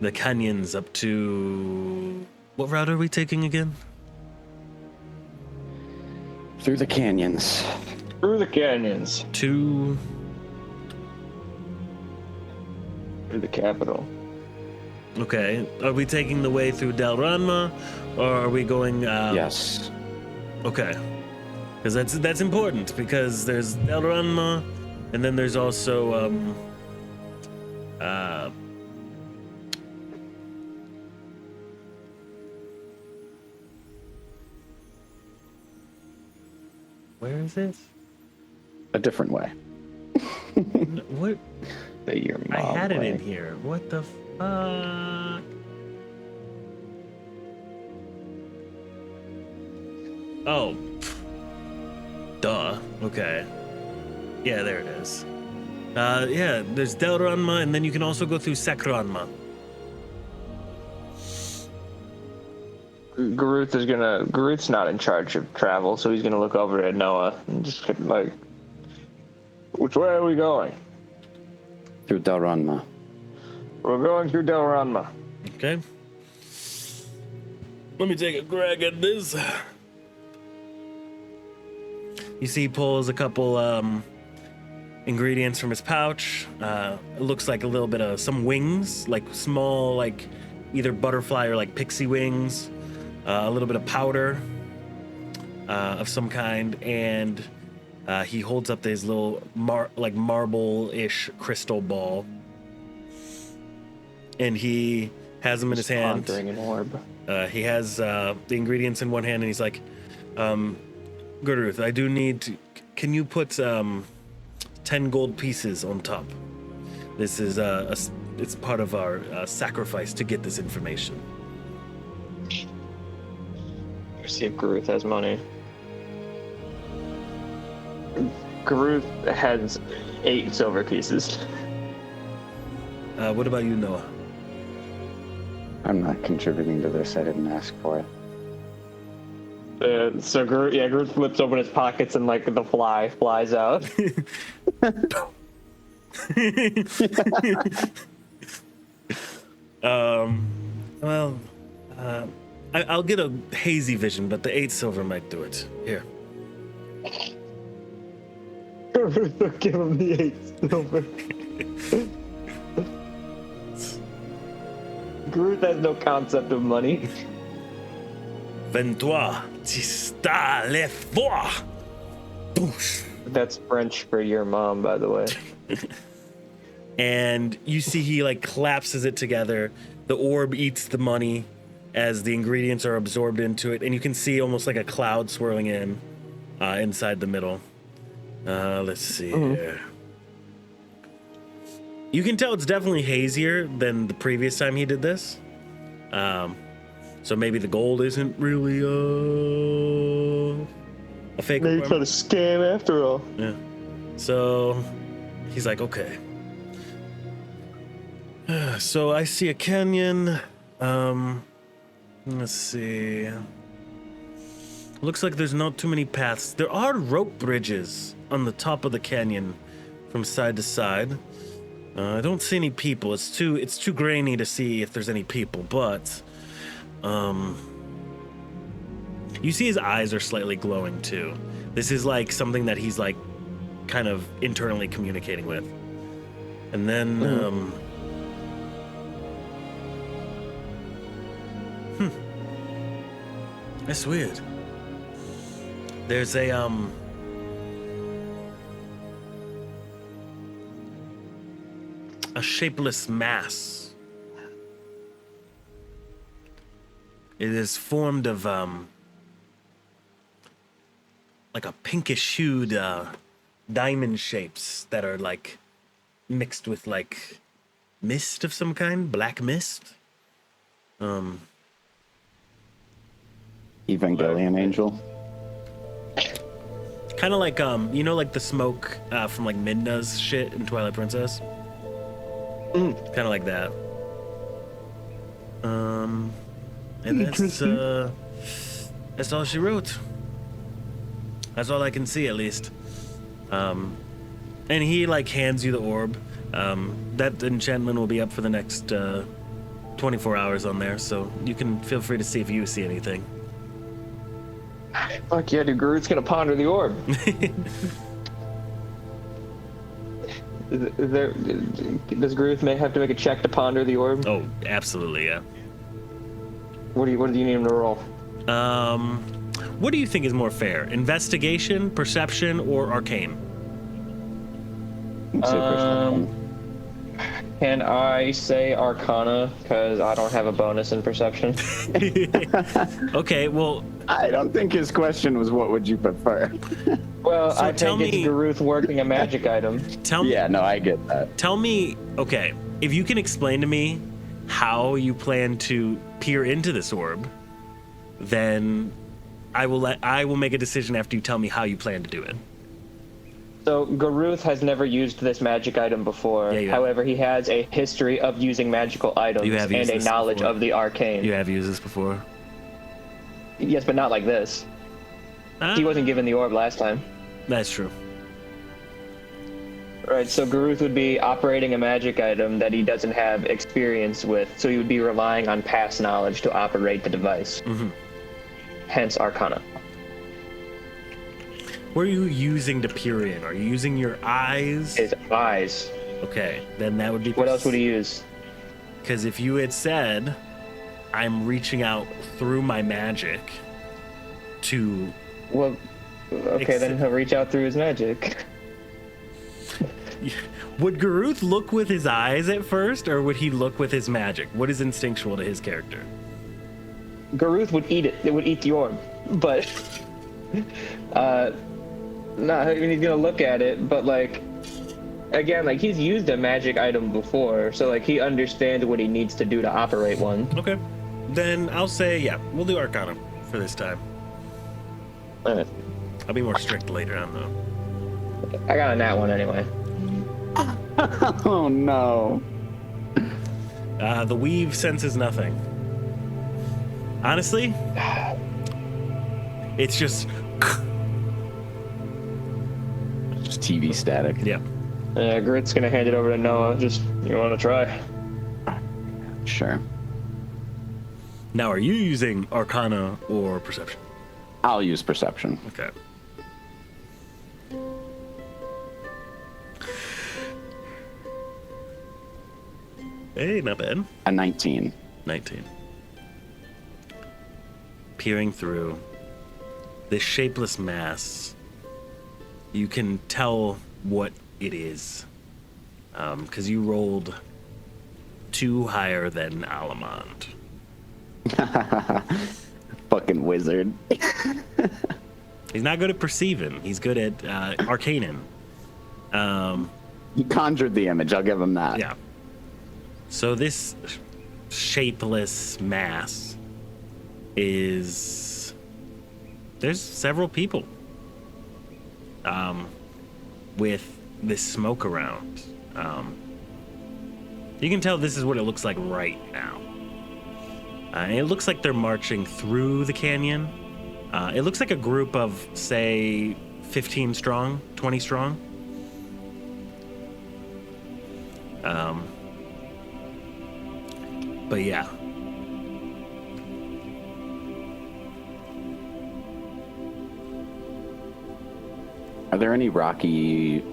S2: the canyons up to... What route are we taking again?
S3: Through the canyons.
S4: Through the canyons.
S2: To...
S4: Through the capital.
S2: Okay. Are we taking the way through Dalranma, or are we going...
S3: Yes.
S2: Okay. Because that's important, because there's Dalranma, and then there's also... where is it?
S3: A different way.
S2: What?
S4: Your
S2: I
S4: mom
S2: had it
S4: way.
S2: in here. What the fuck? Oh. Duh. Okay. Yeah, there it is. Yeah, there's Delranma, and then you can also go through Sakranma.
S4: Garuth's not in charge of travel, so he's gonna look over at Nowa and just like, which way are we going?
S3: Through Dalranma.
S4: We're going through Dalranma.
S2: Okay. Let me take a crack at this. You see he pulls a couple ingredients from his pouch. It looks like a little bit of some wings, like small, like either butterfly or like pixie wings. A little bit of powder of some kind, and he holds up this little marble-ish crystal ball, and he has them in his hand.
S4: Pondering an orb.
S2: He has the ingredients in one hand, and he's like, Garuth, I do need to... Can you put 10 gold pieces on top? This is it's part of our sacrifice to get this information.
S4: See if Garuth has money. Garuth has 8 silver pieces.
S2: What about you, Nowa?
S3: I'm not contributing to this. I didn't ask for it.
S4: So Garuth flips open his pockets and like the fly flies out.
S2: I'll get a hazy vision, but the 8 silver might do it. Here.
S4: Garuth will give him the 8 silver. Garuth has no concept of money.
S2: 23, tista le four. Boosh.
S4: That's French for your mom, by the way.
S2: And you see he like collapses it together. The orb eats the money as the ingredients are absorbed into it, and you can see almost like a cloud swirling in inside the middle. Let's see here. You can tell it's definitely hazier than the previous time he did this. So maybe the gold isn't really a fake.
S4: Maybe trying to scam after all.
S2: Yeah. So he's like, okay. So I see a canyon. Let's see. Looks like there's not too many paths. There are rope bridges on the top of the canyon from side to side. I don't see any people. It's too grainy to see if there's any people, but you see his eyes are slightly glowing too. This is like something that he's like kind of internally communicating with. And then, that's weird. There's a shapeless mass. It is formed of like a pinkish hued diamond shapes that are like mixed with like mist of some kind, black mist.
S3: Evangelion angel.
S2: Kind of like you know, like the smoke from like Midna's shit in Twilight Princess. Kind of like that. And that's all she wrote. That's all I can see, at least. And he like hands you the orb. That enchantment will be up for the next 24 hours on there, so you can feel free to see if you see anything.
S4: Fuck yeah, dude. Garuth's gonna ponder the orb. Does Garuth have to make a check to ponder the orb?
S2: Oh, absolutely, yeah.
S4: What do you need him to roll?
S2: What do you think is more fair? Investigation, perception, or arcane?
S3: Let's say perception.
S4: Can I say Arcana? Because I don't have a bonus in perception.
S2: Okay, well,
S3: I don't think his question was what would you prefer.
S4: Well,
S2: So
S4: I
S2: tell
S4: think it's
S2: me-
S4: Garuth working a magic item.
S2: tell me.
S3: Yeah, no, I get that.
S2: Tell me, okay, if you can explain to me how you plan to peer into this orb, then I will make a decision after you tell me how you plan to do it.
S4: So Garuth has never used this magic item before.
S2: Yeah, you have.
S4: However, he has a history of using magical items
S2: You have
S4: and
S2: used
S4: a
S2: this
S4: knowledge
S2: before.
S4: of the arcane.
S2: You have used this before.
S4: Yes, but not like this. He wasn't given the orb last time.
S2: That's true.
S4: Right, so Garuth would be operating a magic item that he doesn't have experience with, so he would be relying on past knowledge to operate the device.
S2: Mm-hmm.
S4: Hence Arcana.
S2: What are you using to peer in? Are you using your eyes?
S4: His eyes.
S2: Okay, then that would be.
S4: What else would he use?
S2: Because if you had said, I'm reaching out through my magic to.
S4: Well, okay, then he'll reach out through his magic.
S2: Would Garuth look with his eyes at first, or would he look with his magic? What is instinctual to his character?
S4: Garuth would eat it. It would eat the orb. But, no, I mean, he's gonna look at it, but like, again, like he's used a magic item before, so like he understands what he needs to do to operate one.
S2: Okay. Then I'll say, yeah, we'll do Arcana for this time.
S4: Alright.
S2: I'll be more strict later on, though.
S4: I got a nat one anyway.
S3: Oh no.
S2: The weave senses nothing. Honestly, it's just.
S3: Just TV static.
S2: Yeah.
S4: Grit's gonna hand it over to Nowa. Just, you wanna try?
S3: Sure.
S2: Now, are you using Arcana or Perception?
S3: I'll use perception.
S2: Okay. Hey, not bad.
S3: A 19.
S2: 19. Peering through this shapeless mass, you can tell what it is. Because you rolled 2 higher than Alamond.
S3: Fucking wizard.
S2: He's not good at perceiving. He's good at arcaning.
S3: He conjured the image. I'll give him that.
S2: Yeah. So this shapeless mass is... There's several people with this smoke around. You can tell this is what it looks like right now. And it looks like they're marching through the canyon. It looks like a group of, say, 15 strong, 20 strong. But yeah.
S3: Are there any rocky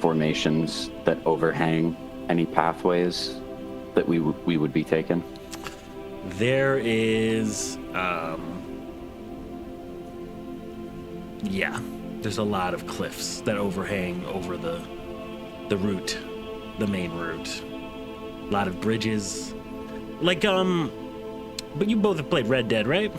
S3: formations that overhang any pathways that we would be taking?
S2: There is, yeah, there's a lot of cliffs that overhang over the route, the main route. A lot of bridges. Like, but you both have played Red Dead, right?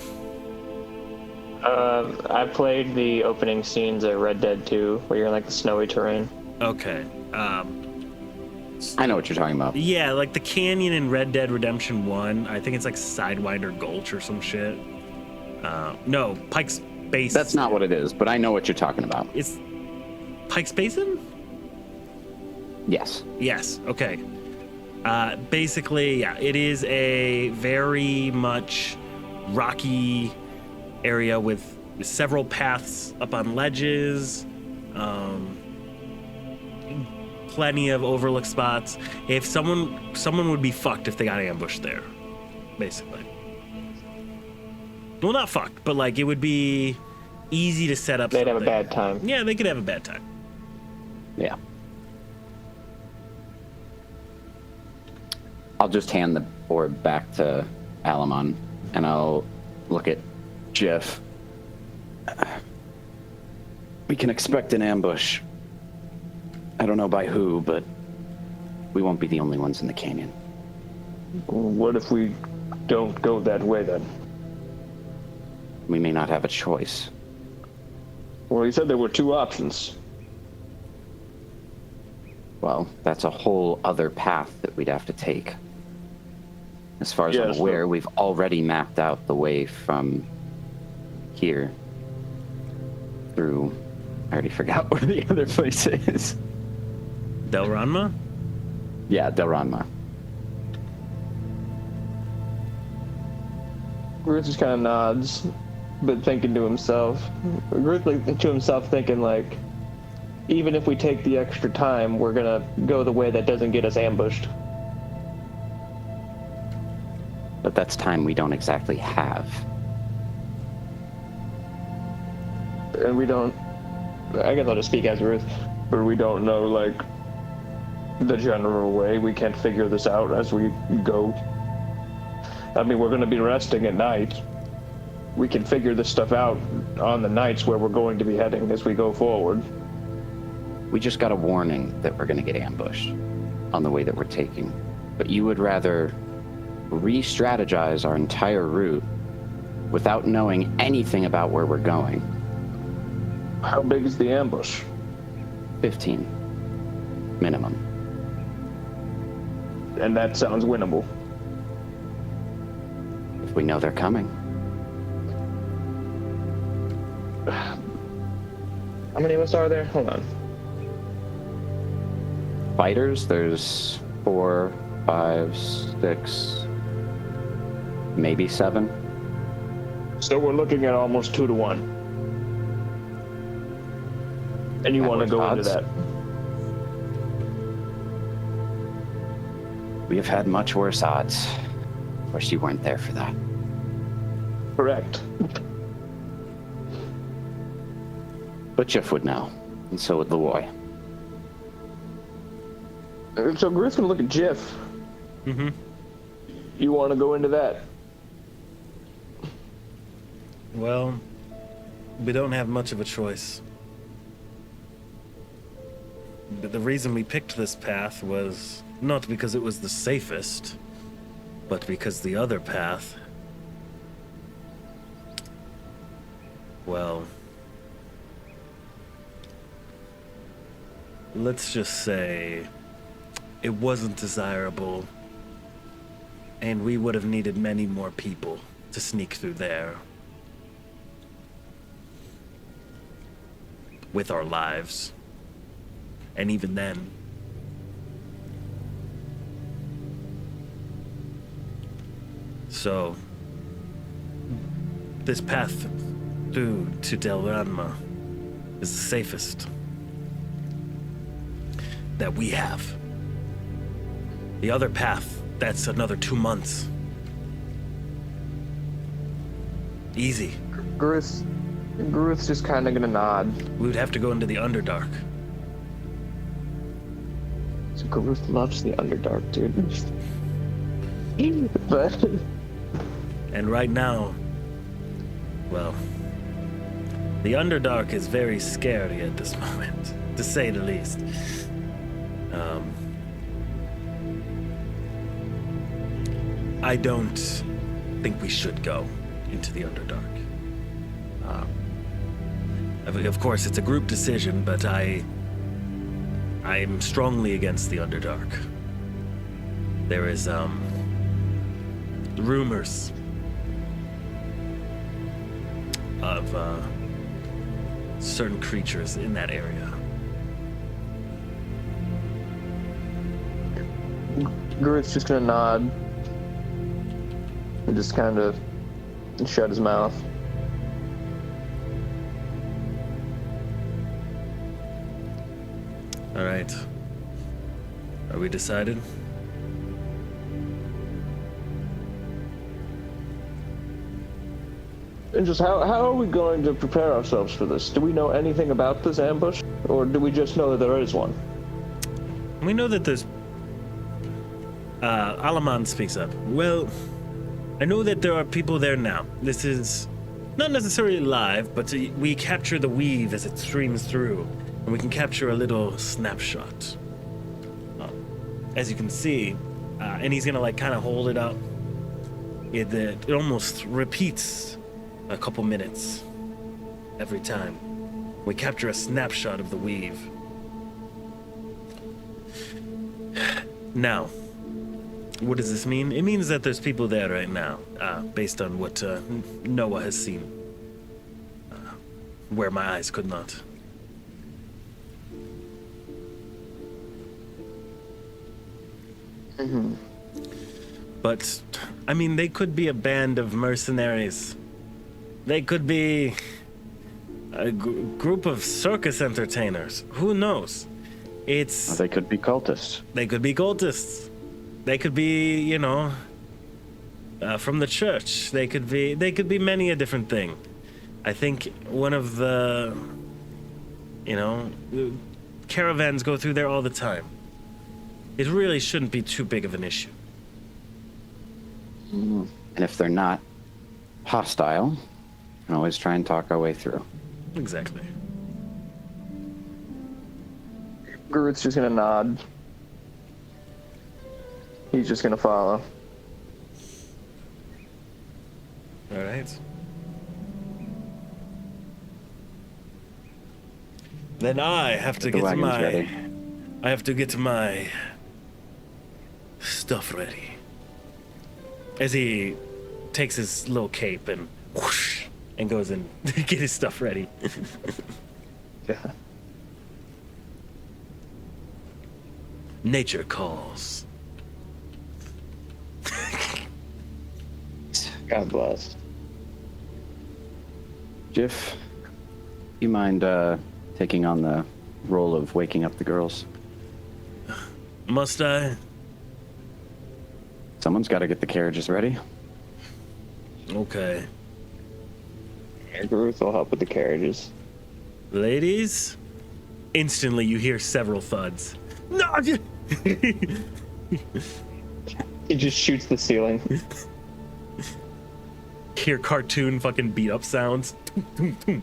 S4: I played the opening scenes of Red Dead 2, where you're in like the snowy terrain.
S2: Okay.
S3: I know what you're talking about.
S2: Yeah, like the canyon in Red Dead Redemption 1. I think it's like Sidewinder Gulch or some shit. No, Pike's Basin.
S3: That's not what it is, but I know what you're talking about.
S2: It's Pike's Basin?
S3: Yes.
S2: Yes, okay. Basically, yeah, it is a very much rocky area with several paths up on ledges, plenty of overlook spots. If someone would be fucked if they got ambushed there, basically. Well, not fucked, but like it would be easy to set up.
S4: They'd have a
S2: something.
S4: bad time.
S2: Yeah, they could have a bad time.
S3: Yeah. I'll just hand the orb back to Alamon, and I'll look at Jeff. We can expect an ambush. I don't know by who, but we won't be the only ones in the canyon.
S4: What if we don't go that way then?
S3: We may not have a choice.
S4: Well, you said there were two options.
S3: Well, that's a whole other path that we'd have to take. As far as I'm
S4: Yes,
S3: aware, we've already mapped out the way from here through... I already forgot where the other place is.
S2: Del Ranma?
S3: Yeah, Delranma.
S4: Garuth just kind of nods, but thinking to himself. Garuth to himself thinking like, even if we take the extra time, we're gonna go the way that doesn't get us ambushed.
S3: But that's time we don't exactly have.
S4: And we don't, I guess I'll just speak as Ruth, but we don't know like the general way. We can't figure this out as we go. I mean, we're gonna be resting at night. We can figure this stuff out on the nights where we're going to be heading as we go forward.
S3: We just got a warning that we're going to get ambushed on the way that we're taking. But you would rather re-strategize our entire route without knowing anything about where we're going.
S4: How big is the ambush?
S3: 15 minimum.
S4: And that sounds winnable.
S3: If we know they're coming.
S4: How many of us are there? Hold on.
S3: Fighters, there's 4, 5, 6, maybe 7.
S4: So we're looking at almost 2 to 1. And you
S3: At
S4: want to
S3: what
S4: go into
S3: odds?
S4: that?
S3: We have had much worse odds. Of course, you weren't there for that.
S4: Correct.
S3: But Jeff would know, and so would Luoy.
S4: So Garuth's gonna look at Jiff.
S2: Mm-hmm.
S4: You want to go into that?
S2: Well, we don't have much of a choice. But the reason we picked this path was not because it was the safest, but because the other path, well, let's just say it wasn't desirable, and we would have needed many more people to sneak through there with our lives. And even then, so this path through to Del Ranma is the safest that we have. The other path, that's another 2 months. Easy.
S4: Garuth's just kind of gonna nod.
S2: We would have to go into the Underdark.
S4: So Garuth loves the Underdark, dude. But
S2: And right now, well, the Underdark is very scary at this moment, to say the least. I don't think we should go into the Underdark. Of course, it's a group decision, but I'm strongly against the Underdark. There is rumors of certain creatures in that area.
S4: Garuth's just gonna nod and just kind of shut his mouth.
S2: All right. Are we decided?
S4: And just how are we going to prepare ourselves for this? Do we know anything about this ambush? Or do we just know that there is one?
S2: We know that there's... Alaman speaks up. Well, I know that there are people there now. This is not necessarily live, but we capture the weave as it streams through, and we can capture a little snapshot. As you can see, and he's gonna like kind of hold it up. It almost repeats a couple minutes every time. We capture a snapshot of the weave. Now, what does this mean? It means that there's people there right now, based on what Nowa has seen, where my eyes could not.
S4: Mm-hmm.
S2: But, I mean, they could be a band of mercenaries. They could be a group of circus entertainers. Who knows?
S3: They could be cultists.
S2: They could be cultists. They could be, you know, from the church. They could be many a different thing. I think one of the, you know, caravans go through there all the time. It really shouldn't be too big of an issue.
S3: And if they're not hostile, we can always try and talk our way through.
S2: Exactly.
S4: Garuth's just gonna nod. He's just gonna follow.
S2: All right. Then I have to
S3: The wagon's ready.
S2: I have to get my stuff ready. As he takes his little cape and whoosh, and goes and get his stuff ready.
S4: Yeah.
S2: Nature calls.
S4: God bless.
S3: Jiff, you mind taking on the role of waking up the girls?
S2: Must I?
S3: Someone's got to get the carriages ready.
S2: Okay.
S4: Garuth will help with the carriages.
S2: Ladies? Instantly you hear several thuds. No!
S4: He just shoots the ceiling.
S2: Hear cartoon fucking beat up sounds.
S4: I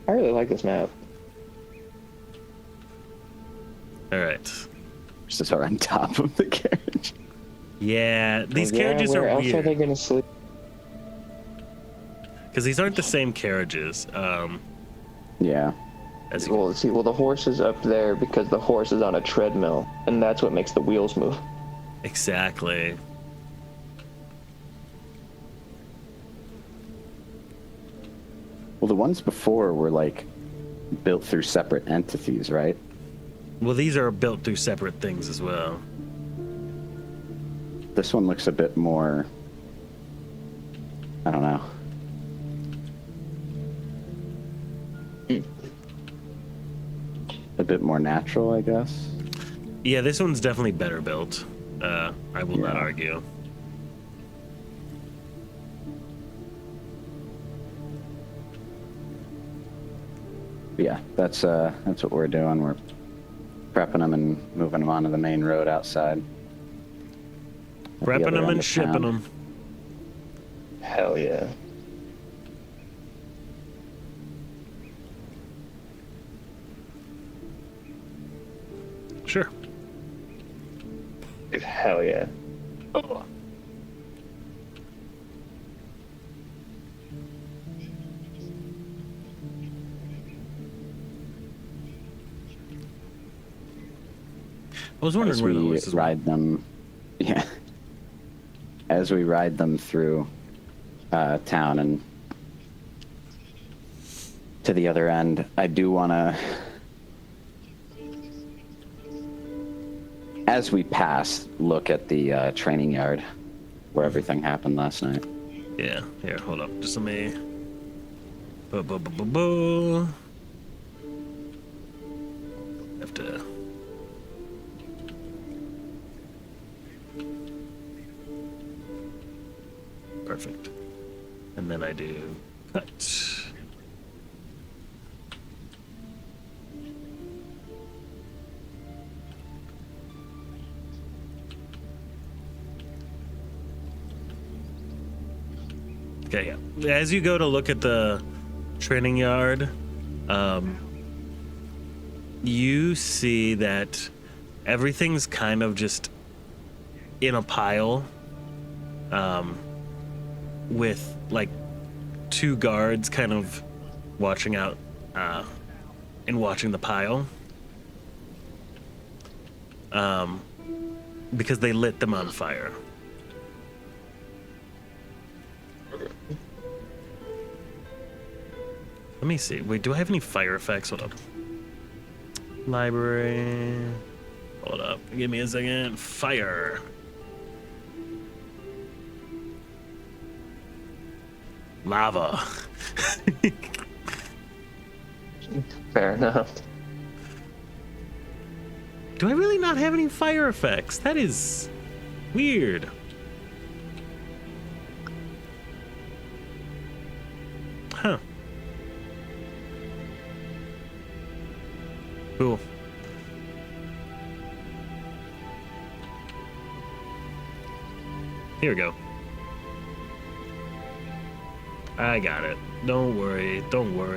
S4: really like this map.
S2: All right.
S3: Just are on top of the carriage.
S2: Yeah, these carriages
S4: where
S2: are
S4: else are they
S2: weird.
S4: gonna sleep?
S2: Because these aren't the same carriages.
S3: Yeah.
S2: As you
S4: Well, see, the horse is up there because the horse is on a treadmill, and that's what makes the wheels move.
S2: Exactly.
S3: Well, the ones before were like built through separate entities, right?
S2: Well, these are built through separate things as well.
S3: This one looks a bit more, I don't know. A bit more natural, I guess.
S2: Yeah, this one's definitely better built. I will not
S3: Yeah.
S2: argue.
S3: Yeah, that's what we're doing. We're prepping them and moving them onto the main road outside. At the
S2: Prepping
S3: other
S2: them
S3: end
S2: and
S3: of
S2: shipping
S3: town.
S2: them.
S4: Hell yeah.
S2: Sure.
S4: Dude, hell yeah. Oh.
S2: I was wondering
S3: As
S2: where the
S3: we
S2: horses were.
S3: ride them, yeah. As we ride them through town and to the other end, I do want to, as we pass, look at the training yard where everything happened last night.
S2: Yeah, here, hold up. Just let me. Bo. Have to. Perfect. And then I do cut. Okay, yeah. As you go to look at the training yard, you see that everything's kind of just in a pile, with like two guards kind of watching out and watching the pile, because they lit them on fire. Let me see. Wait, do I have any fire effects? Hold up. Library. Hold up. Give me a second. Fire. Lava.
S4: Fair enough.
S2: Do I really not have any fire effects? That is weird. Huh. Cool. Here we go. I got it. Don't worry,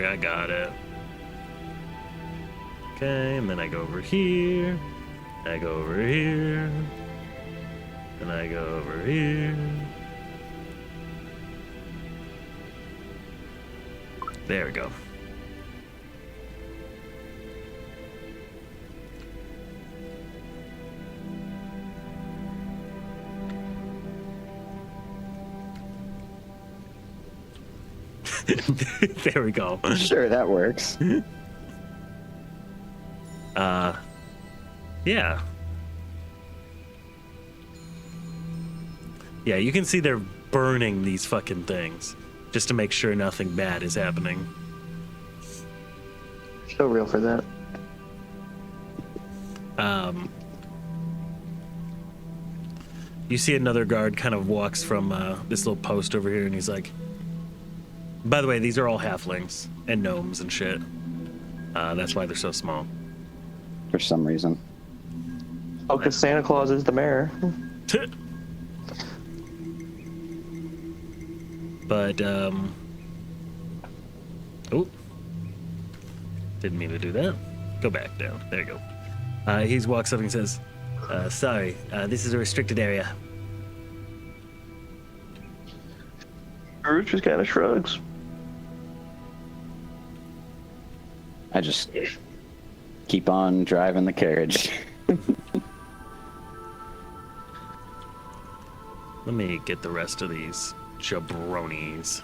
S2: I got it. Okay, and then I go over here. I go over here. And I go over here. There we go. There we go.
S3: Sure, that works.
S2: Yeah. Yeah, you can see they're burning these fucking things just to make sure nothing bad is happening.
S4: So real for that.
S2: You see another guard kind of walks from this little post over here, and he's like, by the way, these are all halflings and gnomes and shit. That's why they're so small.
S3: For some reason.
S4: Oh, because Santa Claus is the mayor.
S2: But, oh. Didn't mean to do that. Go back down. There you go. He walks up and says, sorry, this is a restricted area.
S4: Garuth just kind of shrugs.
S3: I just keep on driving the carriage.
S2: Let me get the rest of these jabronis.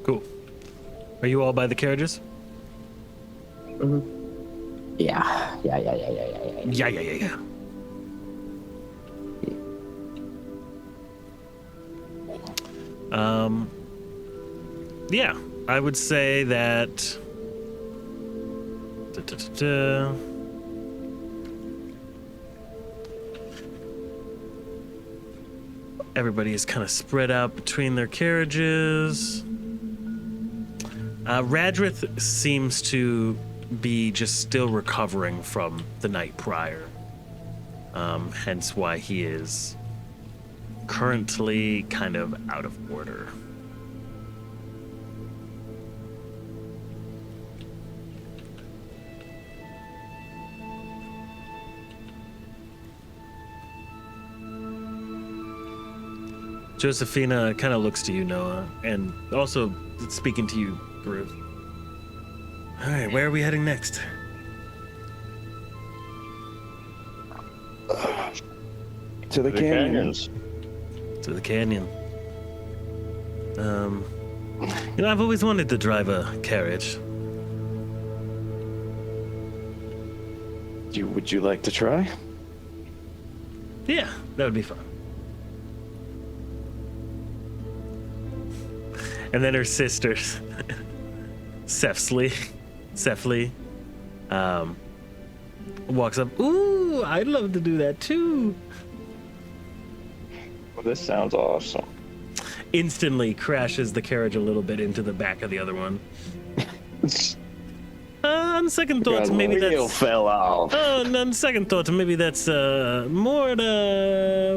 S2: Cool. Are you all by the carriages?
S3: Yeah.
S2: Yeah. Yeah, I would say that. Everybody is kind of spread out between their carriages. Radruth seems to be just still recovering from the night prior. Hence why he is currently kind of out of order. Josephina kind of looks to you, Nowa, and also speaking to you, Garuth. All right, where are we heading next?
S5: To the canyons.
S2: To the canyon. I've always wanted to drive a carriage.
S5: Would you like to try?
S2: Yeah, that would be fun. And then her sisters, Sefli, walks up. Ooh, I'd love to do that too.
S4: Well, this sounds awesome.
S2: Instantly crashes the carriage a little bit into the back of the other one. On second thoughts, maybe
S3: Wheel
S2: that's.
S3: fell off.
S2: On second thoughts, maybe that's more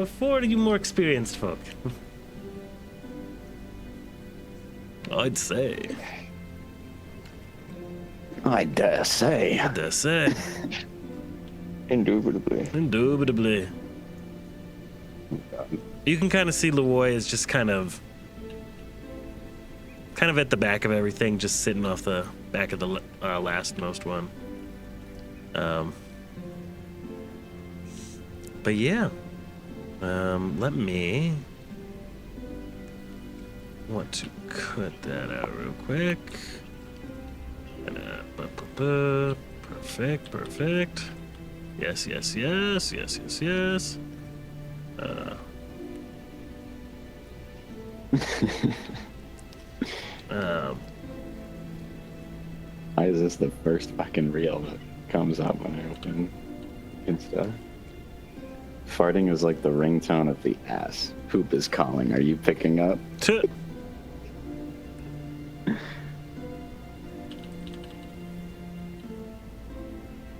S2: for you more experienced folk. I'd say.
S3: I dare say.
S4: Indubitably.
S2: Indubitably. You can kind of see Luoy is just kind of at the back of everything, just sitting off the back of the lastmost one. But yeah, let me want to cut that out real quick. Perfect. Yes.
S3: Why is this the first fucking reel that comes up when I open Insta? Farting is like the ringtone of the ass. Poop is calling. Are you picking up?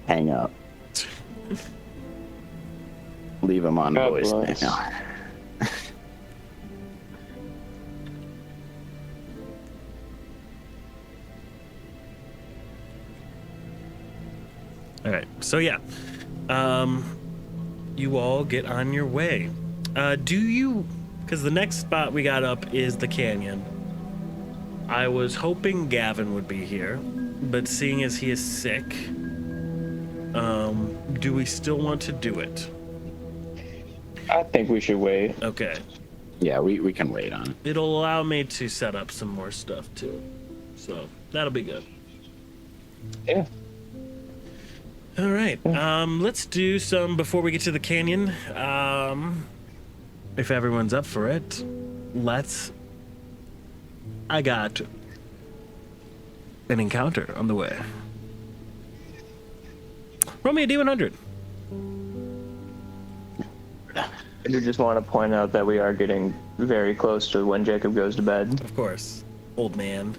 S3: Hang up. Leave him on
S4: God
S3: voice.
S4: bless.
S2: All right. So yeah, you all get on your way. Because the next spot we got up is the canyon. I was hoping Gavin would be here, but seeing as he is sick, do we still want to do it?
S4: I think we should wait.
S2: Okay.
S3: Yeah, we can wait on it.
S2: It'll allow me to set up some more stuff too. So that'll be good.
S4: Yeah.
S2: All right. Let's do some before we get to the canyon. If everyone's up for it, I got an encounter on the way. Roll me a D100.
S4: I do just want to point out that we are getting very close to when Jacob goes to bed.
S2: Of course, old man.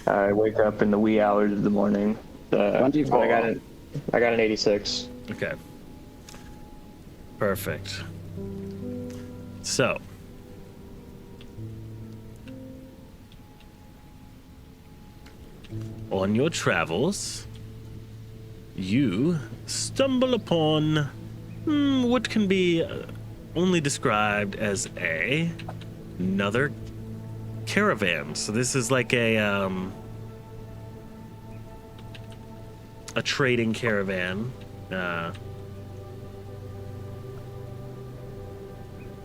S4: I wake up in the wee hours of the morning. I got an 86.
S2: Okay. Perfect. So. On your travels, you stumble upon what can be only described as another caravan. So this is like a trading caravan.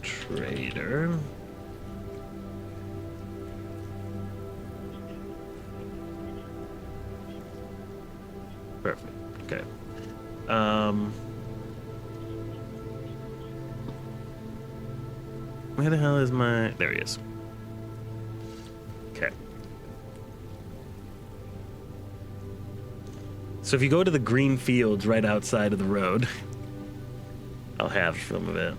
S2: Trader. Okay. Where the hell is my... There he is. Okay. So if you go to the green fields right outside of the road, I'll have some of it.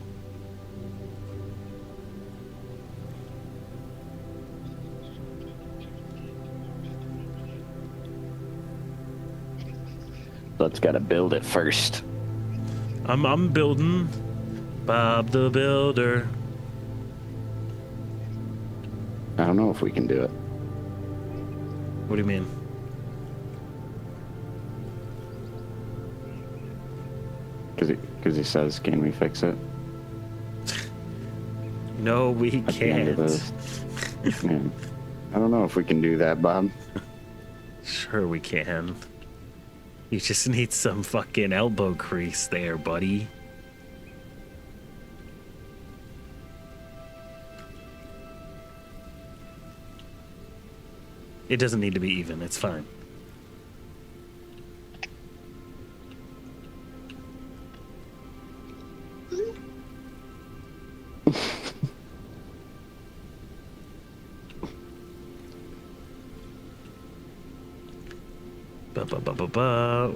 S3: Let's gotta build it first.
S2: I'm building. Bob the Builder.
S3: I don't know if we can do it.
S2: What do you mean?
S3: Because he says, can we fix it?
S2: No, we
S3: At the end of
S2: can't.
S3: this. Man, I don't know if we can do that, Bob.
S2: Sure we can. You just need some fucking elbow crease there, buddy. It doesn't need to be even, it's fine.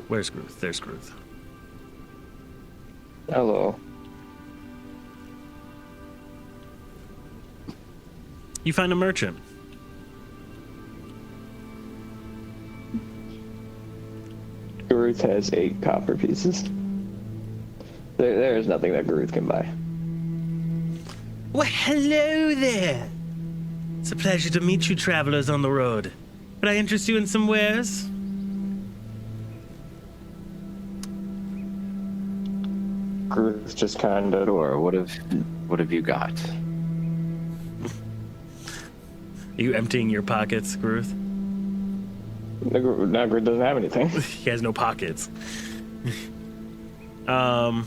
S2: Where's Garuth? There's Garuth.
S4: Hello.
S2: You find a merchant.
S4: Garuth has 8 copper pieces. There is nothing that Garuth can buy.
S2: Well, hello there. It's a pleasure to meet you travelers on the road. Could I interest you in some wares?
S4: Garuth just kind of...
S3: Or what have you got?
S2: Are you emptying your pockets, Garuth?
S4: Now Garuth doesn't have anything.
S2: He has no pockets. Well,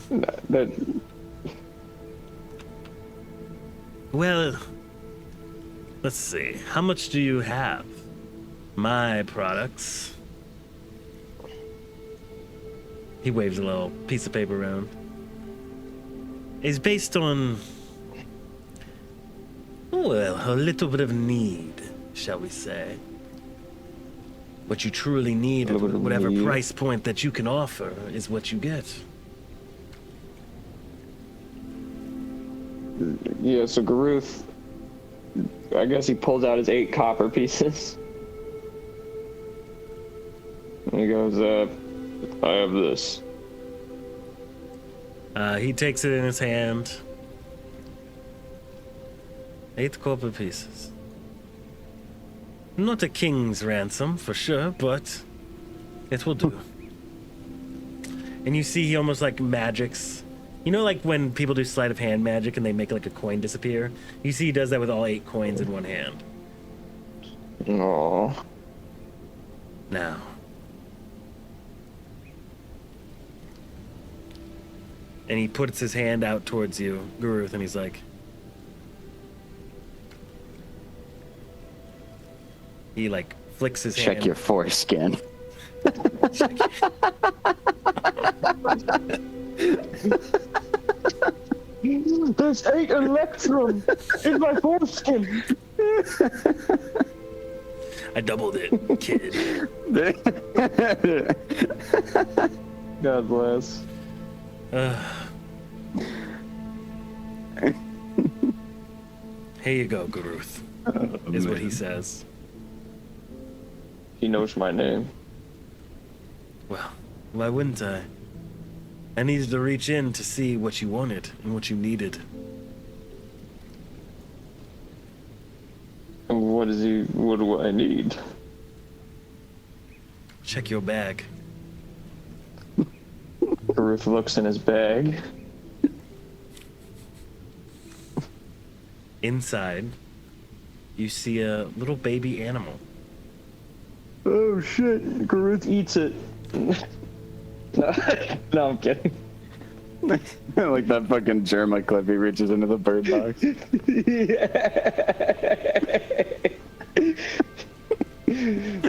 S2: let's see. How much do you have? My products. He waves a little piece of paper around. Is based on, well, a little bit of need, shall we say. What you truly need at whatever price point that you can offer is what you get.
S4: Yeah, so Garuth, I guess he pulls out his 8 copper pieces. And he goes, I have this.
S2: He takes it in his hand. 8 copper pieces. Not a king's ransom, for sure, but it will do. And you see he almost like magics. You know, like when people do sleight of hand magic and they make like a coin disappear? You see he does that with all 8 coins in one hand.
S4: Aww.
S2: Now. And he puts his hand out towards you, Garuth, and he's like... He like flicks his hand.
S3: Check your foreskin.
S4: There's 8 electrum in my foreskin.
S2: I doubled it, kid.
S4: God bless.
S2: Here you go, Garuth, is what he says.
S4: He knows my name.
S2: Well, why wouldn't I? I needed to reach in to see what you wanted and what you needed.
S4: What do I need?
S2: Check your bag.
S4: Garuth looks in his bag.
S2: Inside, you see a little baby animal.
S4: Oh shit, Garuth eats it. No, I'm kidding.
S3: Like that fucking Jerma clip, he reaches into the bird box.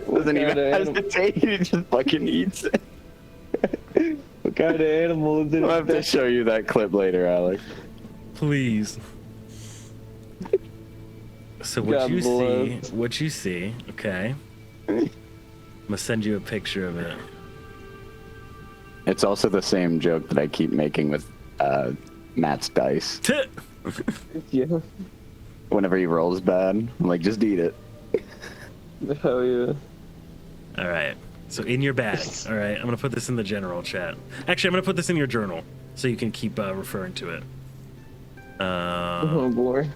S3: Doesn't even hesitate, he just fucking eats it.
S4: kind of animal is
S3: I'll have to
S4: it?
S3: show you that clip later, Alex.
S2: Please. So
S4: God
S2: what
S4: bless.
S2: you see, okay. I'm gonna send you a picture of it.
S3: It's also the same joke that I keep making with Matt's dice.
S4: Yeah.
S3: Whenever he rolls bad, I'm like, just eat it.
S4: Hell yeah.
S2: All right. So in your bag. All right. I'm gonna put this in the general chat. Actually, I'm gonna put this in your journal so you can keep referring to it.
S4: Oh boy.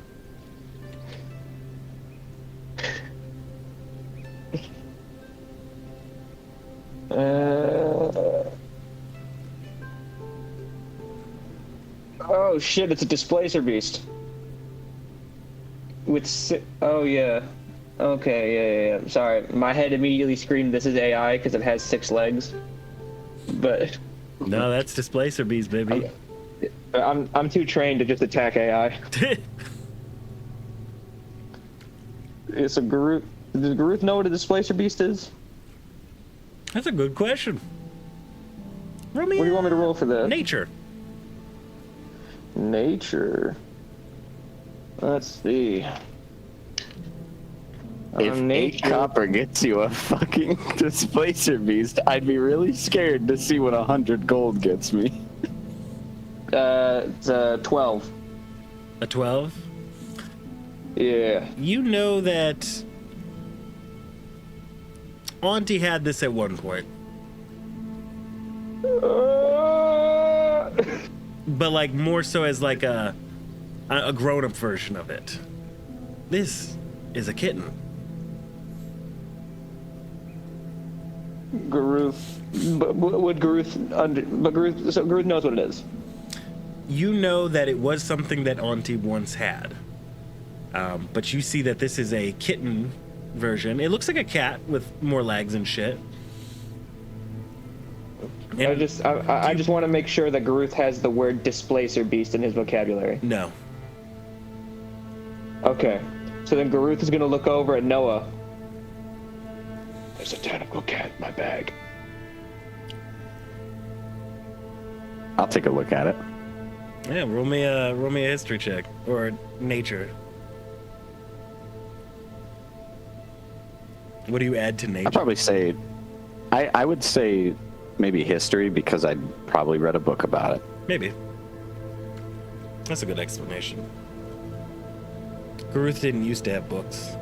S4: Oh shit! It's a displacer beast. Oh yeah. Okay, yeah. Sorry, my head immediately screamed, "This is AI" because it has 6 legs. But
S2: No, that's displacer bees, baby.
S4: I'm too trained to just attack AI. It's a Garuth. Does Garuth know what a displacer beast is?
S2: That's a good question. Roll me
S4: What do you want me to roll for that?
S2: nature.
S4: Nature. Let's see.
S3: If 8
S4: Nature.
S3: copper gets you a fucking displacer beast, I'd be really scared to see what 100 gold gets me.
S4: It's 12.
S2: A 12.
S4: Yeah.
S2: You know that Auntie had this at one point, but like more so as like a grown-up version of it. This is a kitten.
S4: Garuth. But would Garuth so Garuth knows what it is.
S2: You know that it was something that Auntie once had, but you see that this is a kitten version. It looks like a cat with more legs and shit. And
S4: I just want to make sure that Garuth has the word displacer beast in his vocabulary.
S2: no.
S4: Okay. So then Garuth is gonna look over at Nowa. There's a tentacle cat in my bag.
S3: I'll take a look at it.
S2: Yeah, roll me a history check or nature. What do you add to nature?
S3: I'd probably say, I would say maybe history because I'd probably read a book about it.
S2: Maybe. That's a good explanation. Garuth didn't used to have books.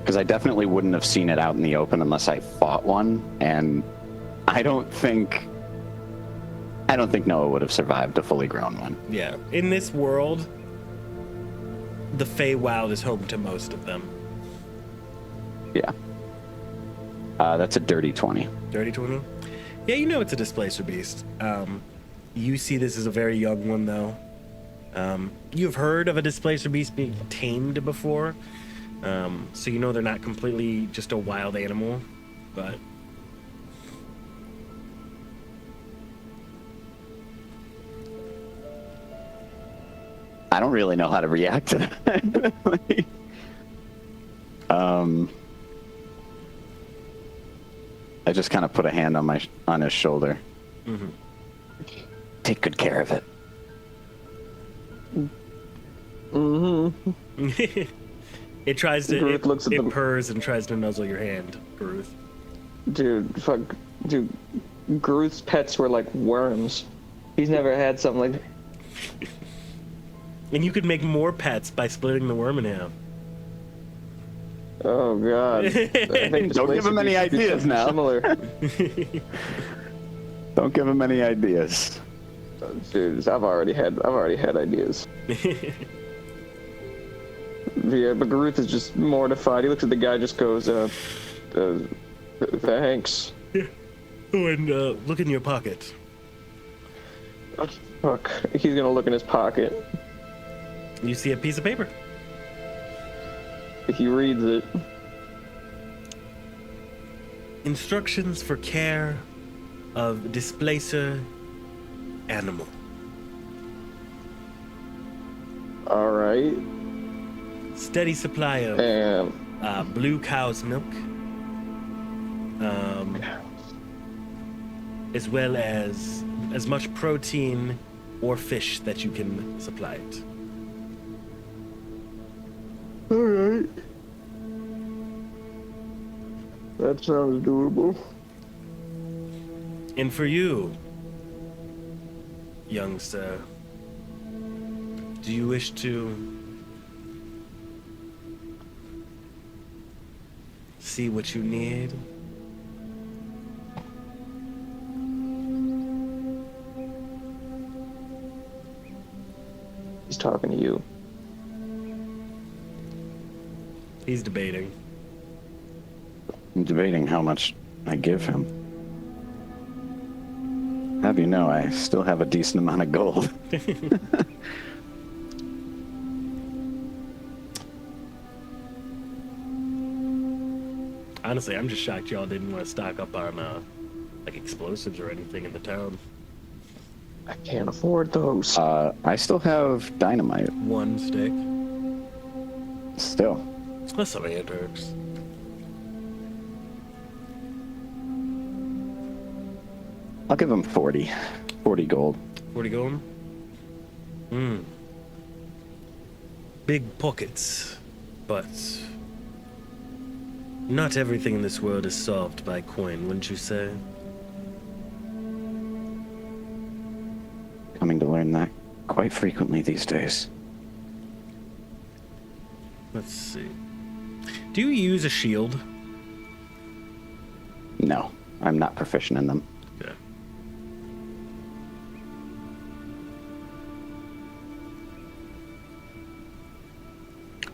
S3: Because I definitely wouldn't have seen it out in the open unless I fought one, and I don't think Noah would have survived a fully grown one.
S2: Yeah. In this world, the Feywild is home to most of them.
S3: Yeah. That's a dirty 20.
S2: Dirty 20? Yeah, you know it's a displacer beast. You see this as a very young one, though. You've heard of a displacer beast being tamed before, so you know they're not completely just a wild animal, but...
S3: I don't really know how to react to that. Like, I just kind of put a hand on his shoulder.
S2: Mm-hmm.
S3: Take good care of it.
S4: Mm-hmm.
S2: It tries to...
S4: Garuth looks at
S2: it
S4: them.
S2: purrs and tries to nuzzle your hand, Garuth.
S4: Dude, Garuth's pets were like worms. He's never had something like that.
S2: And you could make more pets by splitting the worm in half.
S4: Oh god. I think
S3: Don't give him any
S4: displacer beast would be
S3: ideas
S4: something
S3: now.
S4: Similar.
S3: Don't give him any ideas.
S4: Dude, I've already had ideas. Yeah, but Garuth is just mortified. He looks at the guy, just goes, thanks.
S2: Oh, and look in your pocket.
S4: Fuck. He's gonna look in his pocket.
S2: You see a piece of paper.
S4: He reads it.
S2: Instructions for care of displacer animal.
S4: Alright.
S2: Steady supply of
S4: And
S2: blue cow's milk. As well as as much protein or fish that you can supply it.
S5: All right. That sounds doable.
S2: And for you, young sir, do you wish to see what you need?
S4: He's talking to you.
S2: He's debating.
S3: I'm debating how much I give him. Have you know, I still have a decent amount of gold.
S2: Honestly, I'm just shocked y'all didn't want to stock up on like explosives or anything in the town.
S4: I can't afford those.
S3: I still have dynamite.
S2: One stick.
S3: Still.
S2: That's semantics.
S3: I'll give him 40. 40 gold.
S2: 40 gold? Big pockets, but not everything in this world is solved by coin, wouldn't you say?
S3: Coming to learn that quite frequently these days.
S2: Let's see. Do you use a shield?
S3: No, I'm not proficient in them.
S2: Yeah.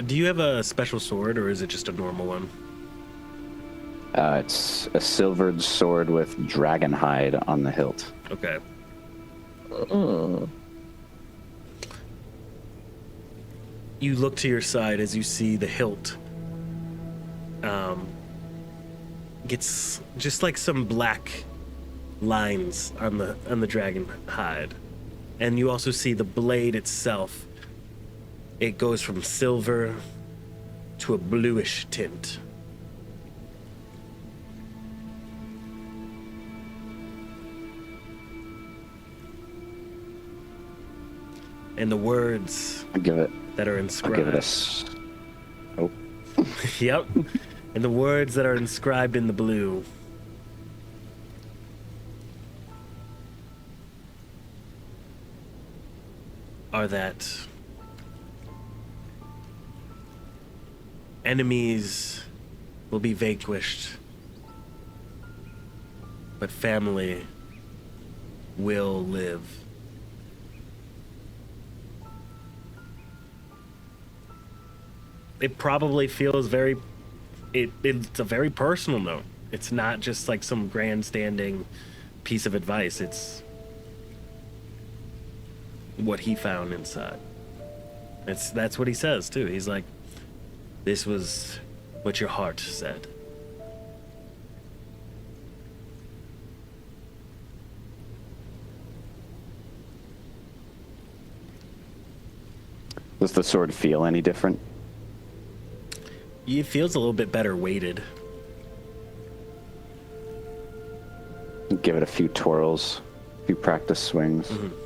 S2: Do you have a special sword, or is it just a normal one?
S3: It's a silvered sword with dragon hide on the hilt.
S2: Okay. You look to your side as you see the hilt gets just like some black lines on the dragon hide, and you also see the blade itself. It goes from silver to a bluish tint. And the words
S3: I'll give it.
S2: that are
S3: I'll
S2: inscribed.
S3: give it Oh,
S2: Yep. And the words that are inscribed in the blue are that enemies will be vanquished, but family will live. It probably feels very it's a very personal note. It's not just like some grandstanding piece of advice. It's what he found inside. That's what he says too. He's like, this was what your heart said.
S3: does the sword feel any different?
S2: It feels a little bit better weighted.
S3: Give it a few twirls, a few practice swings.
S2: Mm-hmm.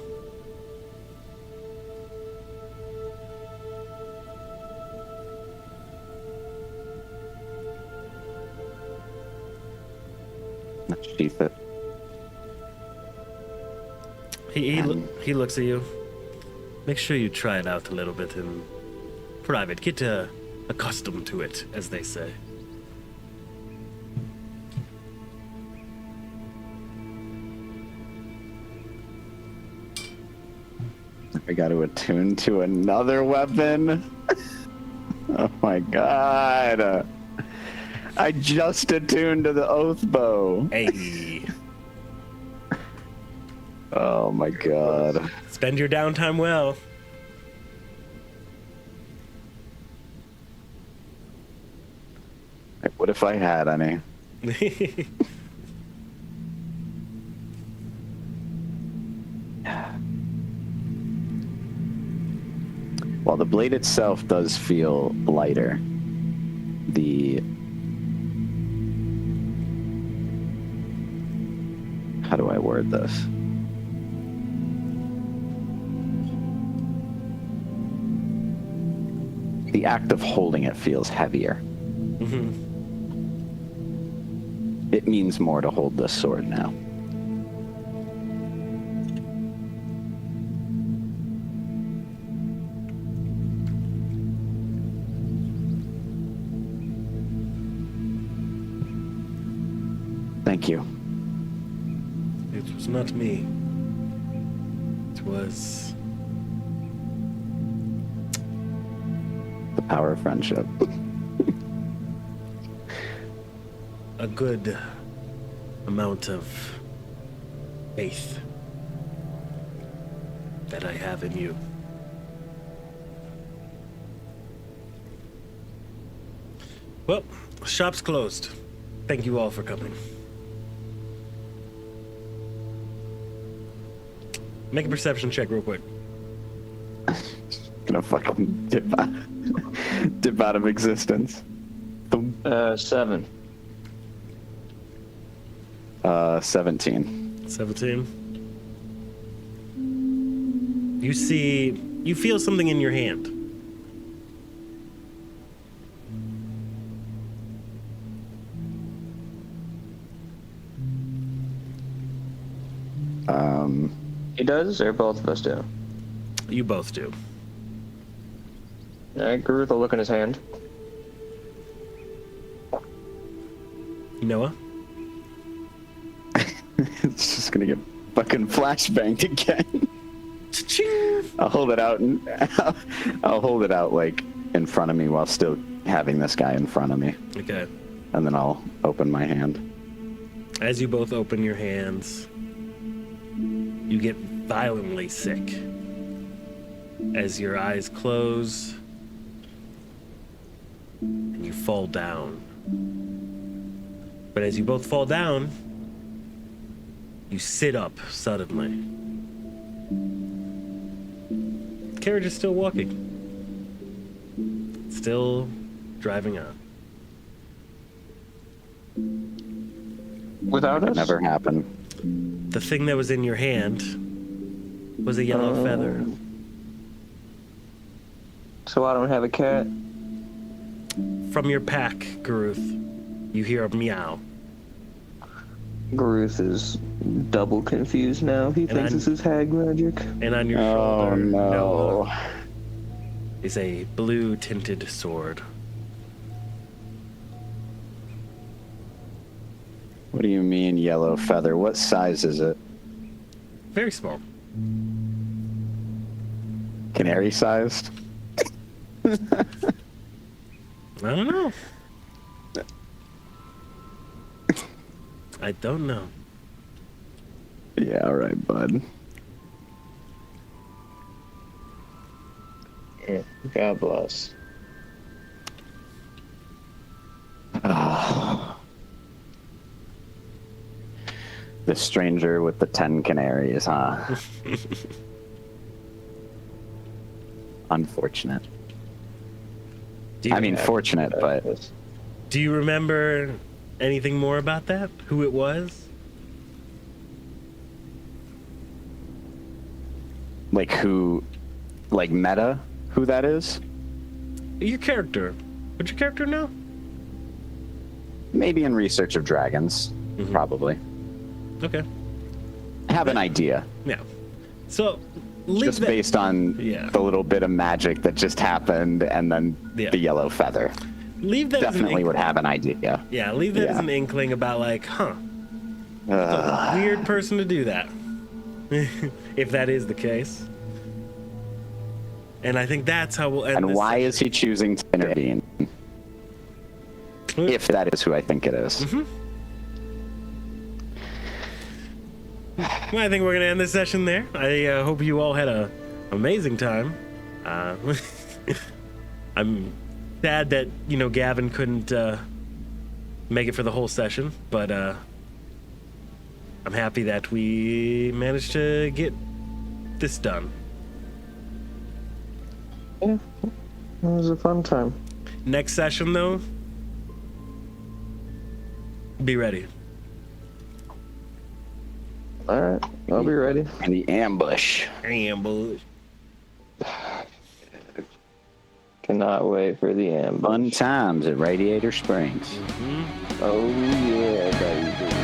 S3: Sheath it.
S2: He looks at you. Make sure you try it out a little bit in private. Get accustomed to it, as they say.
S3: I got to attune to another weapon. Oh my god. I just attuned to the oath bow.
S2: Hey,
S3: Oh my god.
S2: spend your downtime well.
S3: What if I had any? While the blade itself does feel lighter, how do I word this? the act of holding it feels heavier. It means more to hold this sword now. Thank you.
S2: It was not me. It was
S3: The power of friendship.
S2: a good amount of faith that I have in you. Well, shop's closed. Thank you all for coming. Make a perception check real quick.
S3: Gonna fucking dip out of existence. Boom.
S4: 7.
S3: 17.
S2: 17. You feel something in your hand.
S4: He does, or both of us do?
S2: You both do.
S4: Alright, Garuth will look in his hand.
S2: Noah?
S3: It's just gonna get fucking flashbanged again. I'll hold it out and I'll hold it out like in front of me while still having this guy in front of me.
S2: Okay.
S3: And then I'll open my hand.
S2: As you both open your hands, you get violently sick. As your eyes close, and you fall down. But as you both fall down, you sit up suddenly. The carriage is still walking. Still driving on.
S4: Without us?
S3: Never happened.
S2: The thing that was in your hand was a yellow feather.
S4: So I don't have a cat?
S2: From your pack, Garuth, you hear a meow.
S4: Garuth is double confused now. He thinks this is hag magic.
S2: And on your
S3: Oh
S2: shoulder,
S3: no.
S2: Nowa, is a blue-tinted sword.
S3: What do you mean yellow feather? What size is it?
S2: Very small.
S3: Canary sized?
S2: I don't know. I don't know.
S3: Yeah, all right, bud.
S4: Yeah, God bless.
S3: The stranger with the 10 canaries, huh? Unfortunate. I mean, fortunate, but
S2: Do you remember anything more about that? Who it was?
S3: like who, like meta, who that is?
S2: Your character. Would your character know?
S3: Maybe in Research of Dragons, probably.
S2: Okay.
S3: Have an idea.
S2: Yeah. So, leave
S3: Just
S2: that.
S3: based on
S2: Yeah.
S3: the little bit of magic that just happened and then
S2: Yeah.
S3: the yellow feather.
S2: Leave that as an
S3: Definitely would
S2: inkling.
S3: have an idea.
S2: Yeah, leave that as
S3: Yeah.
S2: an inkling about like, weird person to do that. If that is the case. And I think that's how we'll end
S3: And
S2: this
S3: why
S2: session.
S3: is he choosing to intervene? If that is who I think it is.
S2: Well, I think we're going to end this session there. I hope you all had a amazing time. I'm sad that, Gavin couldn't make it for the whole session, but I'm happy that we managed to get this done.
S4: Yeah, it was a fun time.
S2: Next session, though, be ready.
S4: All right, I'll be ready.
S3: And the ambush.
S2: Ambush.
S4: Can cannot wait for the ambush.
S3: Fun times at Radiator Springs.
S4: Oh yeah, baby.